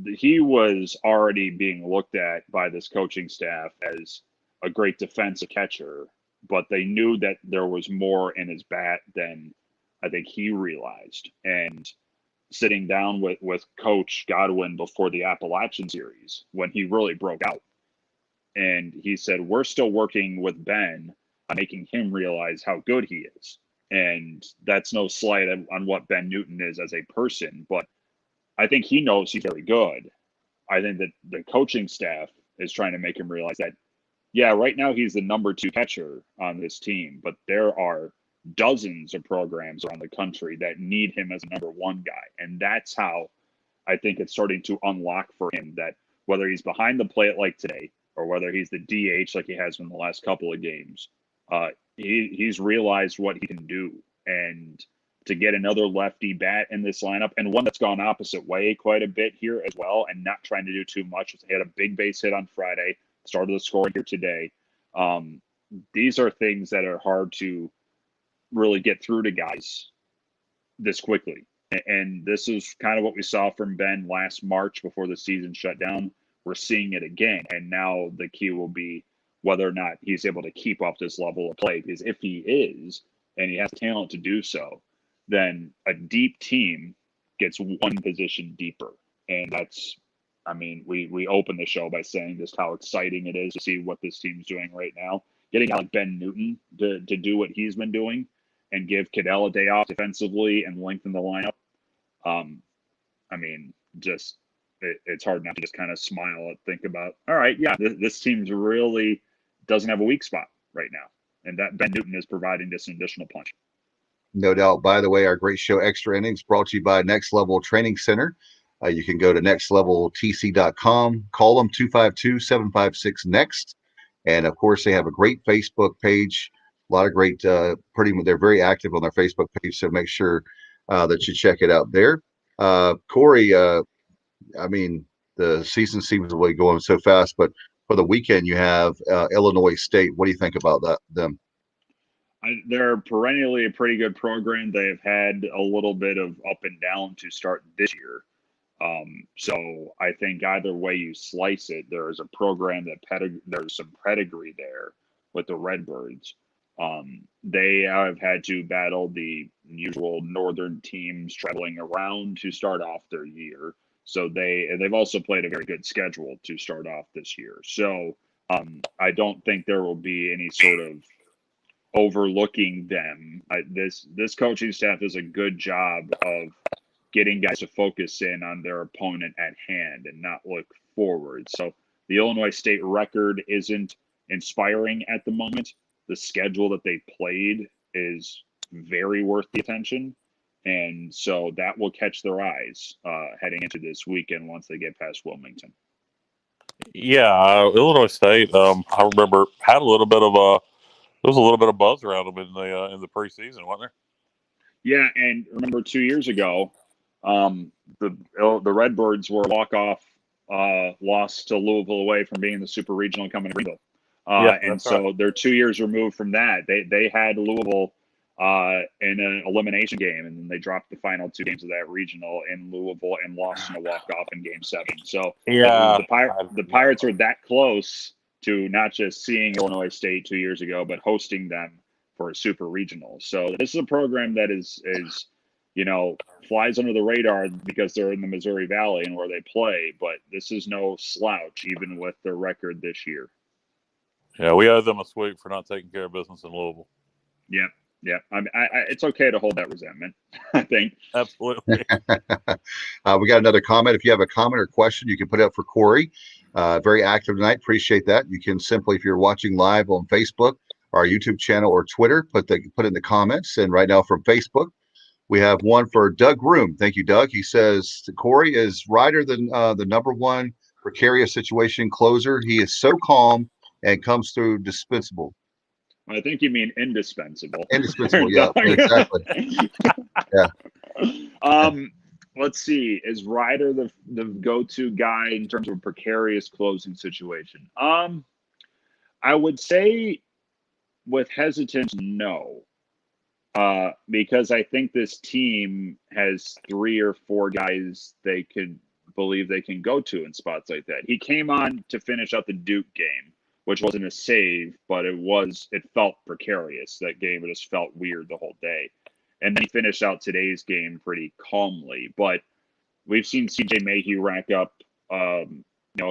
he was already being looked at by this coaching staff as a great defensive catcher, but they knew that there was more in his bat than I think he realized. And sitting down with Coach Godwin before the Appalachian series, when he really broke out, and he said, we're still working with Ben on making him realize how good he is. And that's no slight on what Ben Newton is as a person, but I think he knows he's very good. I think that the coaching staff is trying to make him realize that, yeah, right now he's the number 2 catcher on this team, but there are dozens of programs around the country that need him as a number 1 guy. And that's how I think it's starting to unlock for him, that whether he's behind the plate like today or whether he's the DH like he has in the last couple of games, he's realized what he can do. And to get another lefty bat in this lineup, and one that's gone opposite way quite a bit here as well, and not trying to do too much. He had a big base hit on Friday, started the scoring here today. These are things that are hard to really get through to guys this quickly. And this is kind of what we saw from Ben last March before the season shut down. We're seeing it again. And now the key will be whether or not he's able to keep up this level of play. Because if he is, and he has talent to do so, then a deep team gets one position deeper. And that's, I mean, we opened the show by saying just how exciting it is to see what this team's doing right now. Getting like Ben Newton to do what he's been doing and give Cadell a day off defensively and lengthen the lineup. I mean, just it's hard not to just kind of smile and think about, all right, yeah, this team's really doesn't have a weak spot right now. And that Ben Newton is providing just an additional punch. No doubt. By the way, our great show, Extra Innings, brought to you by Next Level Training Center. You can go to nextleveltc.com, call them 252-756-NEXT. And of course, they have a great Facebook page, a lot of great, they're very active on their Facebook page. So make sure that you check it out there. Corey, I mean, the season seems to be going so fast, but for the weekend, you have Illinois State. What do you think about them? They're perennially a pretty good program. They've had a little bit of up and down to start this year. So I think either way you slice it, there is a program that there's some pedigree there with the Redbirds. They have had to battle the usual northern teams traveling around to start off their year. So they've also played a very good schedule to start off this year. So I don't think there will be any sort of overlooking them. This coaching staff does a good job of getting guys to focus in on their opponent at hand and not look forward. So the Illinois State record isn't inspiring at the moment. The schedule that they played is very worth the attention. And so that will catch their eyes heading into this weekend once they get past Wilmington. Yeah, Illinois State. I remember had a little bit of there was a little bit of buzz around them in the preseason, wasn't there? Yeah, and remember 2 years ago, the Redbirds were walk-off loss to Louisville away from being the Super Regional coming to Greenville. And so right. They're 2 years removed from that. They had Louisville in an elimination game, and then they dropped the final 2 games of that regional in Louisville and lost in a walk-off in Game 7. So yeah, the Pirates were that close to not just seeing Illinois State 2 years ago, but hosting them for a Super Regional. So this is a program that is flies under the radar because they're in the Missouri Valley and where they play, but this is no slouch, even with their record this year. Yeah, we owe them a sweep for not taking care of business in Louisville. Yeah. Yeah. I mean, it's okay to hold that resentment, I think. Absolutely. We got another comment. If you have a comment or question, you can put it up for Corey. Very active tonight. Appreciate that. You can simply, if you're watching live on Facebook, our YouTube channel, or Twitter, put in the comments. And right now from Facebook, we have one for Doug Room. Thank you, Doug. He says, Corey, is Ryder the number one precarious situation closer? He is so calm and comes through dispensable. I think you mean indispensable. Indispensable, yeah, exactly. Yeah. Let's see. Is Ryder the go-to guy in terms of a precarious closing situation? I would say with hesitance, no. Because I think this team has 3 or 4 guys they could believe they can go to in spots like that. He came on to finish out the Duke game, which wasn't a save, but it felt precarious. That game, it just felt weird the whole day. And then he finished out today's game pretty calmly. But we've seen CJ Mayhew rack up, a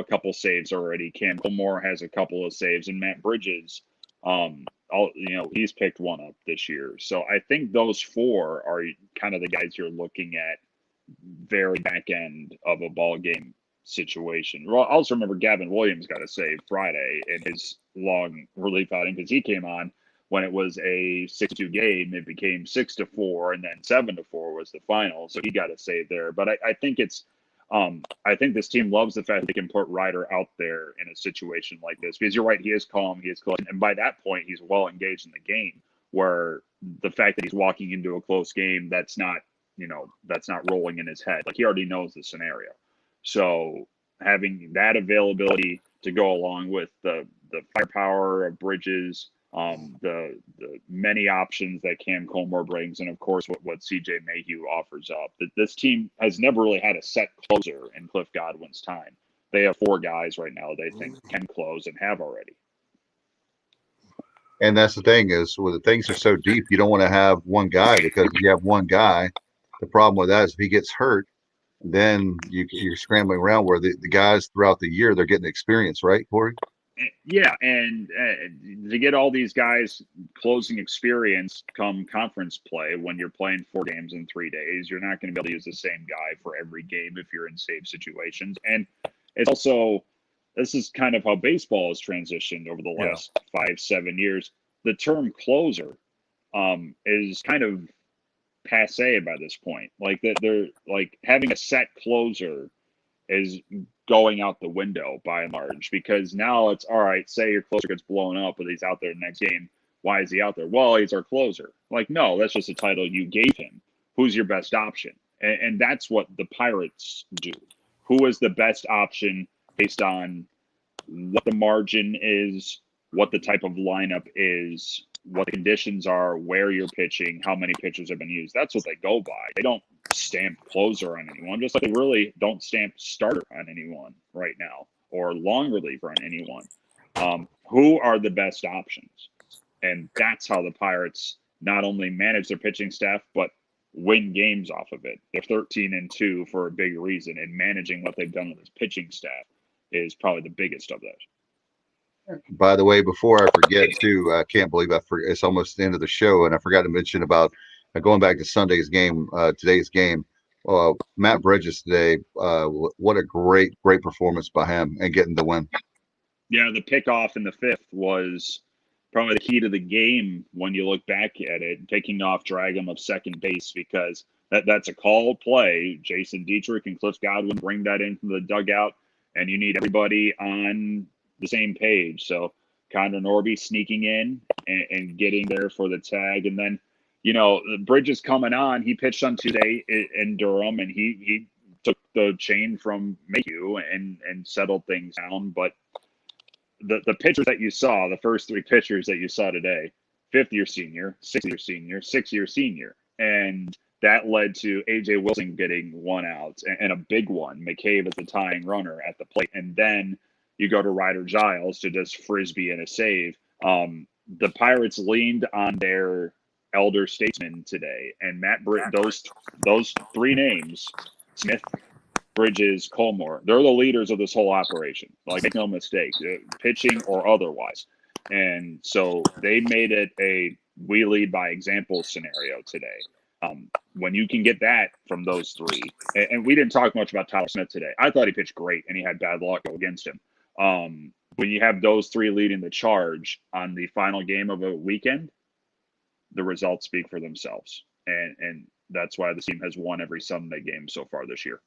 couple saves already. Cam Gilmore has a couple of saves, and Matt Bridges, he's picked one up this year. So I think those 4 are kind of the guys you're looking at very back end of a ball game situation. Well, also remember Gavin Williams got a save Friday in his long relief outing because he came on when it was a 6-2 game. It became 6-4, and then 7-4 was the final. So he got a save there. But I think it's I think this team loves the fact they can put Ryder out there in a situation like this because you're right, he is calm, he is close, and by that point he's well engaged in the game. Where the fact that he's walking into a close game, that's not rolling in his head. Like he already knows the scenario. So having that availability to go along with the firepower of Bridges, the many options that Cam Colmore brings, and of course what CJ Mayhew offers up. That this team has never really had a set closer in Cliff Godwin's time. They have 4 guys right now they think can close and have already. And that's the thing is, when the things are so deep, you don't want to have one guy, because if you have one guy, the problem with that is if he gets hurt, then you're scrambling around, where the guys throughout the year, they're getting experience, right, Corey? Yeah, and to get all these guys closing experience come conference play, when you're playing 4 games in 3 days, you're not going to be able to use the same guy for every game if you're in save situations. And it's also, this is kind of how baseball has transitioned over the last 5-7 years. The term closer is kind of passe by this point. Like that, they're like having a set closer is going out the window by and large, because now it's all right. Say your closer gets blown up, but he's out there the next game. Why is he out there? Well, he's our closer. Like, no, that's just a title you gave him. Who's your best option? And that's what the Pirates do. Who is the best option based on what the margin is, what the type of lineup is, what the conditions are, where you're pitching, how many pitchers have been used. That's what they go by. They don't stamp closer on anyone, just like they really don't stamp starter on anyone right now, or long reliever on anyone. Who are the best options? And that's how the Pirates not only manage their pitching staff, but win games off of it. They're 13-2 for a big reason, and managing what they've done with this pitching staff is probably the biggest of those. By the way, before I forget too, I can't believe it's almost the end of the show, and I forgot to mention about going back to today's game. Matt Bridges today, what a great performance by him and getting the win. Yeah, the pickoff in the 5th was probably the key to the game when you look back at it, picking off Dragum of second base, because that's a called play. Jason Dietrich and Cliff Godwin bring that in from the dugout, and you need everybody on the same page. So Connor Norby sneaking in and getting there for the tag. And then, Bridges coming on, he pitched on Tuesday in Durham, and he took the chain from Mayhew and settled things down. But the pitchers that you saw, the first 3 pitchers that you saw today, 5th-year senior, 6th-year senior, 6th-year senior. And that led to A.J. Wilson getting 1 out, and a big one. McCabe as the tying runner at the plate. And then you go to Ryder Giles to just frisbee and a save. The Pirates leaned on their elder statesman today, and those 3 names, Smith, Bridges, Colmore, they're the leaders of this whole operation. Like, make no mistake, pitching or otherwise. And so they made it a we lead by example scenario today. When you can get that from those three, and we didn't talk much about Tyler Smith today. I thought he pitched great, and he had bad luck go against him. When you have those three leading the charge on the final game of a weekend, the results speak for themselves. And that's why the team has won every Sunday game so far this year.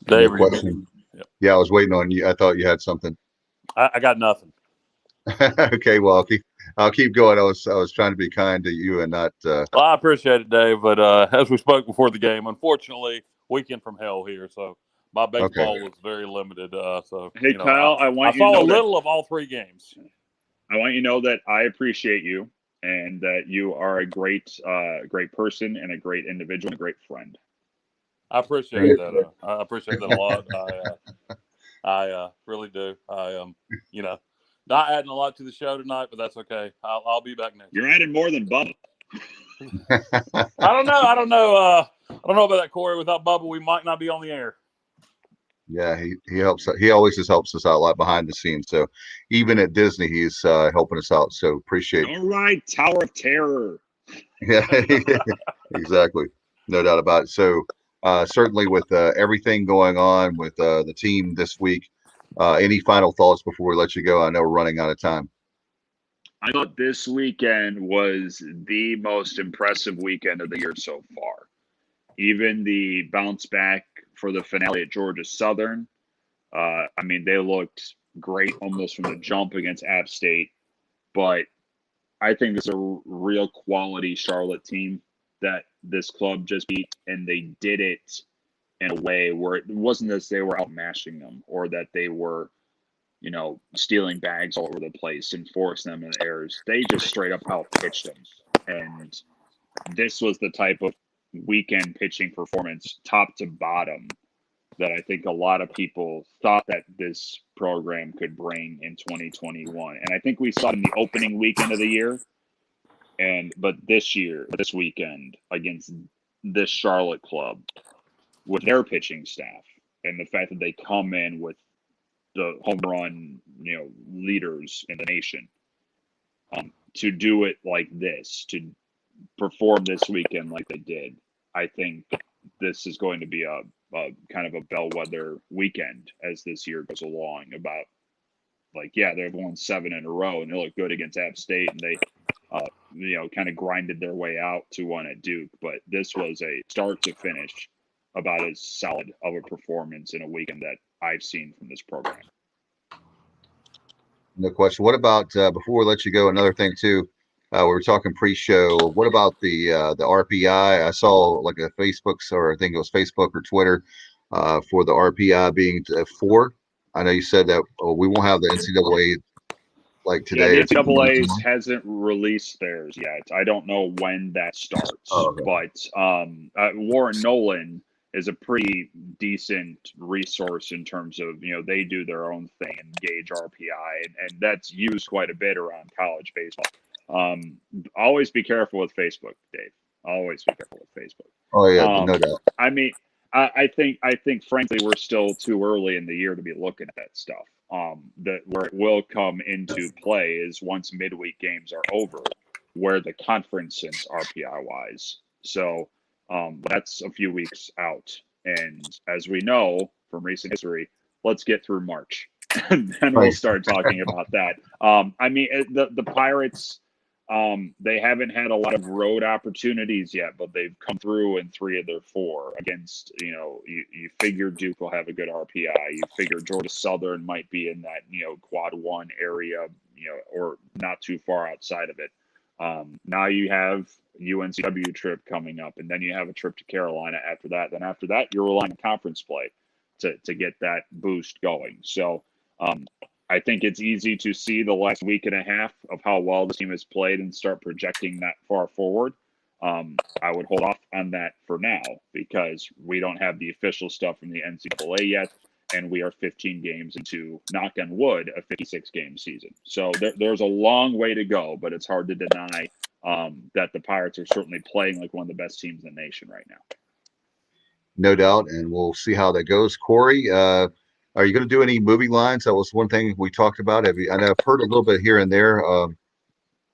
Dave, No question. Yep. Yeah, I was waiting on you. I thought you had something. I got nothing. Okay, well, I'll keep going. I was trying to be kind to you and not. Well, I appreciate it, Dave. But as we spoke before the game, unfortunately, weekend from hell here, so my baseball was very limited. So hey, Kyle, I saw a little of all three games. I want you to know that I appreciate you and that you are a great person and a great individual and a great friend. I appreciate that. I appreciate that a lot. I really do. Not adding a lot to the show tonight, but that's okay. I'll be back next. You're adding more than Bubba. I don't know. I don't know about that, Corey. Without Bubba, we might not be on the air. Yeah, he helps. He always just helps us out a lot behind the scenes. So even at Disney, he's helping us out. So appreciate. All right, Tower of Terror. Yeah, exactly. No doubt about it. So certainly with everything going on with the team this week, any final thoughts before we let you go? I know we're running out of time. I thought this weekend was the most impressive weekend of the year so far. Even the bounce back for the finale at Georgia Southern. They looked great almost from the jump against App State. But I think this is a real quality Charlotte team that this club just beat, and they did it in a way where it wasn't as they were outmashing them or that they were, stealing bags all over the place and forcing them in errors. They just straight up outpitched them. And this was the type of weekend pitching performance, top to bottom, that I think a lot of people thought that this program could bring in 2021. And I think we saw it in the opening weekend of the year. But this weekend, against this Charlotte club, with their pitching staff, and the fact that they come in with the home run, leaders in the nation, to do it like this, to perform this weekend like they did, I think this is going to be a kind of a bellwether weekend as this year goes along. About they've won 7 in a row and they look good against App State, and they kind of grinded their way out to one at Duke. But this was a start to finish about as solid of a performance in a weekend that I've seen from this program. No question. What about before we let you go? Another thing too. We were talking pre-show. What about the RPI? I saw like a Facebook's, or I think it was Facebook or Twitter, for the RPI being 4. I know you said that we won't have the NCAA like today. Yeah, the NCAA hasn't released theirs yet. I don't know when that starts. But Warren Nolan is a pretty decent resource in terms of, they do their own thing and gauge RPI, and that's used quite a bit around college baseball. Always be careful with Facebook, Dave. Always be careful with Facebook. Oh yeah, no doubt. I think frankly we're still too early in the year to be looking at that stuff. Where it will come into play is once midweek games are over, where the conference is RPI wise. So that's a few weeks out. And as we know from recent history, let's get through March, and then we'll start talking about that. The Pirates, they haven't had a lot of road opportunities yet, but they've come through in 3 of their 4 against, you figure Duke will have a good RPI. You figure Georgia Southern might be in that, quad 1 area, or not too far outside of it. Now you have UNCW trip coming up, and then you have a trip to Carolina after that. Then after that, you're relying on conference play to get that boost going. So, I think it's easy to see the last week and a half of how well the team has played and start projecting that far forward. I would hold off on that for now because we don't have the official stuff from the NCAA yet, and we are 15 games into, knock on wood, a 56-game season. So there's a long way to go, but it's hard to deny that the Pirates are certainly playing like one of the best teams in the nation right now. No doubt, and we'll see how that goes. Corey, are you going to do any movie lines? That was one thing we talked about. I know I've heard a little bit here and there.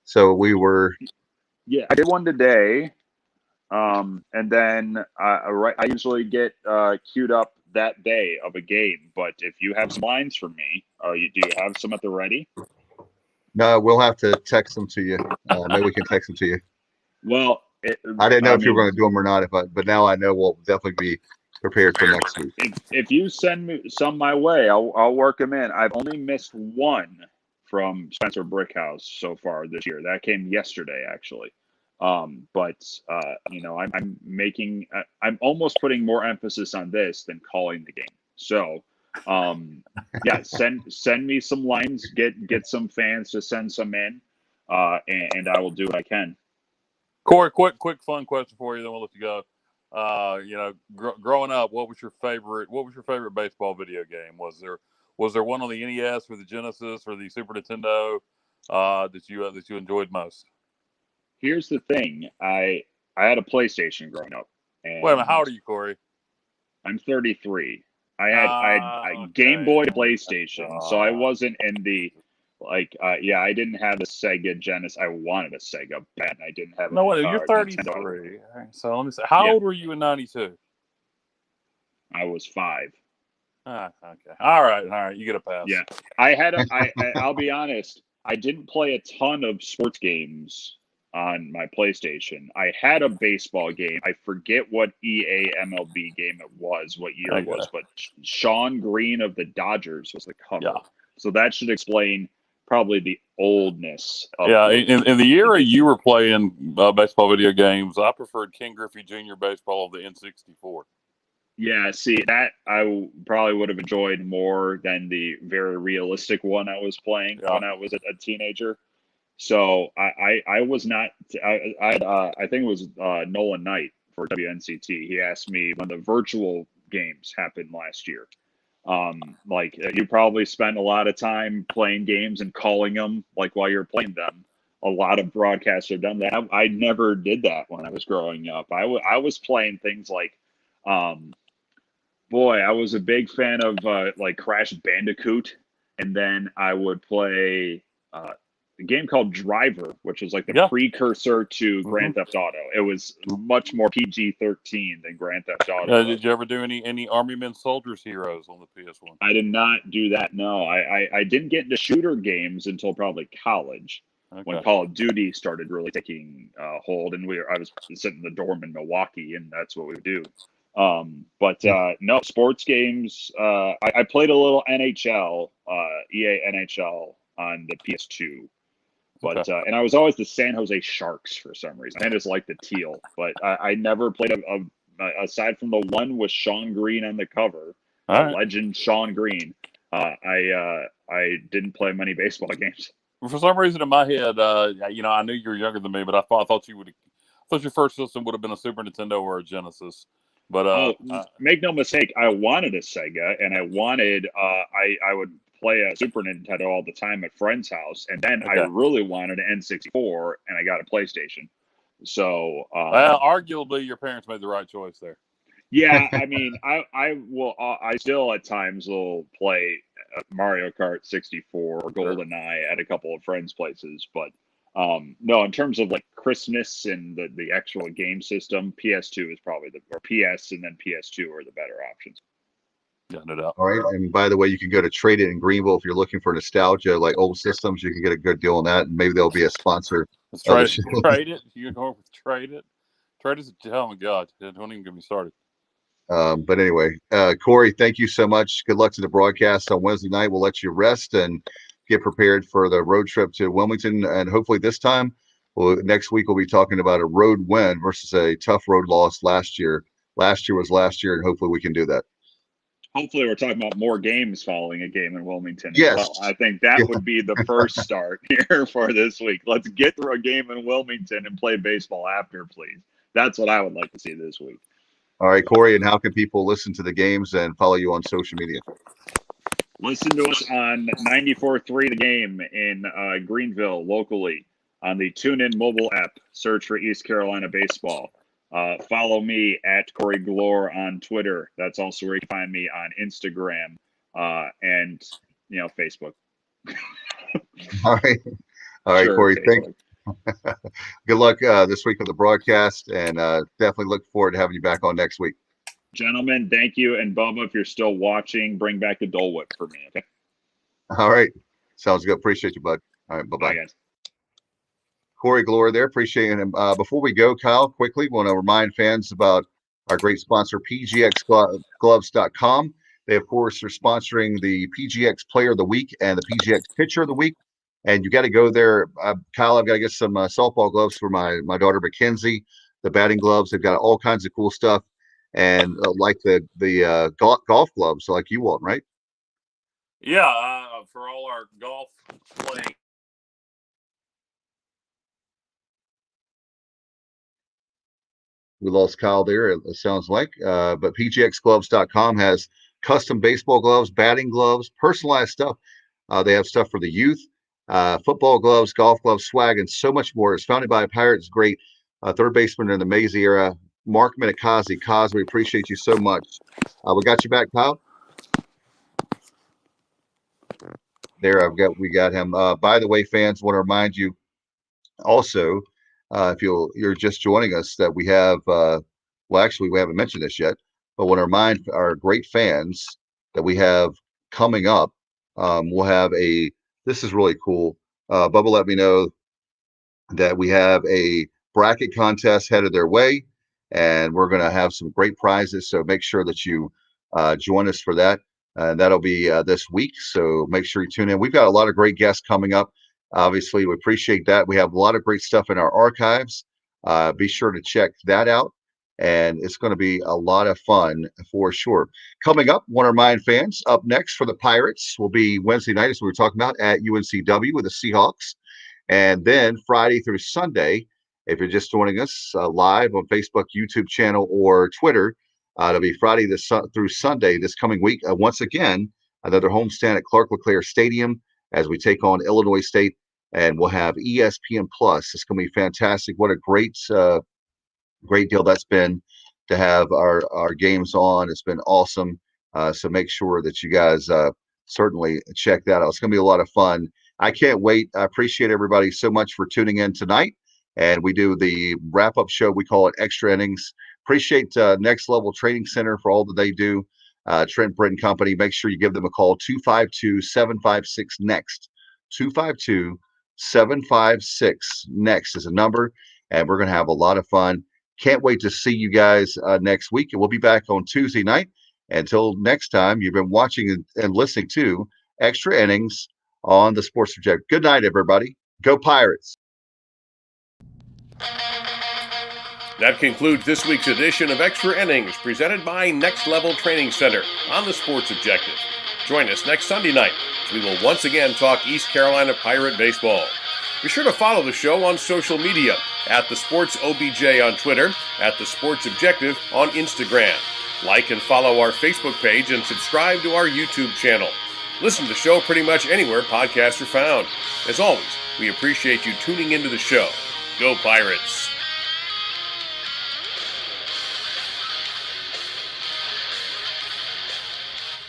So we were. Yeah, I did one today. And then I usually get queued up that day of a game. But if you have some lines for me, do you have some at the ready? No, we'll have to text them to you. Maybe we can text them to you. Well, I didn't know if you were going to do them or not. But now I know we'll definitely be prepared for next week. If you send me some my way, I'll work them in. I've only missed one from Spencer Brickhouse so far this year. That came yesterday, actually. But I'm almost putting more emphasis on this than calling the game. So, yeah, send me some lines. Get some fans to send some in, and I will do what I can. Corey, quick fun question for you, then we'll let you go. Growing up, what was your favorite baseball video game? Was there one on the NES or the Genesis or the Super Nintendo that you enjoyed most? Here's the thing. I had a PlayStation growing up. And Wait a minute, how old are you, Corey? I'm 33. I had Game Boy, PlayStation, so I wasn't in the I didn't have a Sega Genesis. I wanted a Sega bad. I didn't have. No, wait, you're 33. So let me say, how old were you in '92? I was 5. Okay. All right. You get a pass. Yeah, I had I'll be honest. I didn't play a ton of sports games on my PlayStation. I had a baseball game. I forget what EA MLB game it was, what year it was, but Sean Green of the Dodgers was the cover. Yeah. So that should explain probably the oldness of in the era you were playing baseball video games, I preferred Ken Griffey Jr. baseball of the N64. Yeah, see, that I probably would have enjoyed more than the very realistic one I was playing when I was a teenager. So I was not. I think it was Nolan Knight for WNCT. He asked me when the virtual games happened last year. You probably spent a lot of time playing games and calling them while you're playing them. A lot of broadcasters have done that. I never did that when I was growing up. I was playing things like, I was a big fan of Crash Bandicoot, and then I would play a game called Driver, which was like the precursor to Grand Theft Auto. It was much more PG-13 than Grand Theft Auto. Did you ever do any Army Men Soldiers Heroes on the PS1? I did not do that. No, I didn't get into shooter games until probably college, when Call of Duty started really taking hold, and I was sitting in the dorm in Milwaukee, and that's what we would do. No sports games. I played a little NHL, EA NHL on the PS2. But and I was always the San Jose Sharks for some reason. I just like the teal, but I never played aside from the one with Sean Green on the cover, legend Sean Green. I didn't play many baseball games. For some reason in my head, I knew you were younger than me, but I thought your first system would have been a Super Nintendo or a Genesis. But make no mistake, I wanted a Sega, and I wanted I would play a Super Nintendo all the time at friend's house, and then I really wanted an N64, and I got a PlayStation. So, arguably, your parents made the right choice there. Yeah, I mean, I still at times will play Mario Kart 64 or GoldenEye at a couple of friends' places, but no, in terms of Christmas and the actual game system, PS2 is probably or PS and then PS2 are the better options. Yeah, no doubt. All right. And by the way, you can go to Trade It in Greenville if you're looking for nostalgia, like old systems. You can get a good deal on that, and maybe there'll be a sponsor. Trade It. You can go with Trade It. Trade It. Oh my God! Don't even get me started. But anyway, Corey, thank you so much. Good luck to the broadcast on Wednesday night. We'll let you rest and get prepared for the road trip to Wilmington, and hopefully this time, next week we'll be talking about a road win versus a tough road loss last year. Last year was last year, and hopefully we can do that. Hopefully we're talking about more games following a game in Wilmington as well. I think that would be the first start here for this week. Let's get through a game in Wilmington and play baseball after, please. That's what I would like to see this week. All right, Corey, and how can people listen to the games and follow you on social media? Listen to us on 94.3 The Game in Greenville locally on the TuneIn mobile app. Search for East Carolina Baseball. Follow me at Corey Gloor on Twitter. That's also where you can find me on Instagram and Facebook. All right. All right, Sure, Corey. Facebook. Good luck this week with the broadcast, and definitely look forward to having you back on next week. Gentlemen, thank you. And Bubba, if you're still watching, bring back the Dole Whip for me. Okay. All right. Sounds good. Appreciate you, bud. All right. Bye-bye. Bye, guys. Corey Gloor there. Appreciate him. Before we go, Kyle, quickly, want to remind fans about our great sponsor, PGXgloves.com. They, of course, are sponsoring the PGX Player of the Week and the PGX Pitcher of the Week. And you got to go there. Kyle, I've got to get some softball gloves for my daughter, Mackenzie, the batting gloves. They've got all kinds of cool stuff. And like the golf gloves like you want, right? Yeah, for all our golf playing. We lost Kyle there, it sounds like. But PGXgloves.com has custom baseball gloves, batting gloves, personalized stuff. They have stuff for the youth, football gloves, golf gloves, swag, and so much more. It's founded by a Pirates great third baseman in the Mazy era, Mark Minikazi. Kaz, we appreciate you so much. We got you back, Kyle. There, we got him. By the way, fans, want to remind you also, if you're just joining us, that we have well, actually, we haven't mentioned this yet, but want to remind our great fans that we have coming up. We'll have this is really cool. Bubba let me know that we have a bracket contest headed their way, and we're going to have some great prizes. So make sure that you join us for that. That'll be this week. So make sure you tune in. We've got a lot of great guests coming up. Obviously, we appreciate that. We have a lot of great stuff in our archives. Be sure to check that out. And it's going to be a lot of fun for sure. Coming up, want to remind fans, up next for the Pirates will be Wednesday night, as we were talking about, at UNCW with the Seahawks. And then Friday through Sunday, if you're just joining us live on Facebook, YouTube channel, or Twitter, it'll be Friday through Sunday this coming week. Once again, another homestand at Clark LeClaire Stadium as we take on Illinois State, and we'll have ESPN Plus. It's going to be fantastic. What a great deal that's been to have our games on. It's been awesome. So make sure that you guys certainly check that out. It's going to be a lot of fun. I can't wait. I appreciate everybody so much for tuning in tonight. And we do the wrap-up show. We call it Extra Innings. Appreciate Next Level Training Center for all that they do. Trent Britton Company. Make sure you give them a call, 252-756-NEXT. 252-756-NEXT is a number. And we're going to have a lot of fun. Can't wait to see you guys next week. And we'll be back on Tuesday night. Until next time, you've been watching and listening to Extra Innings on the Sports Objective. Good night, everybody. Go Pirates. That concludes this week's edition of Extra Innings, presented by Next Level Training Center on the Sports Objective. Join us next Sunday night. We will once again talk East Carolina Pirate baseball. Be sure to follow the show on social media at The Sports OBJ on Twitter, at The Sports Objective on Instagram. Like and follow our Facebook page and subscribe to our YouTube channel. Listen to the show pretty much anywhere podcasts are found. As always, we appreciate you tuning into the show. Go Pirates!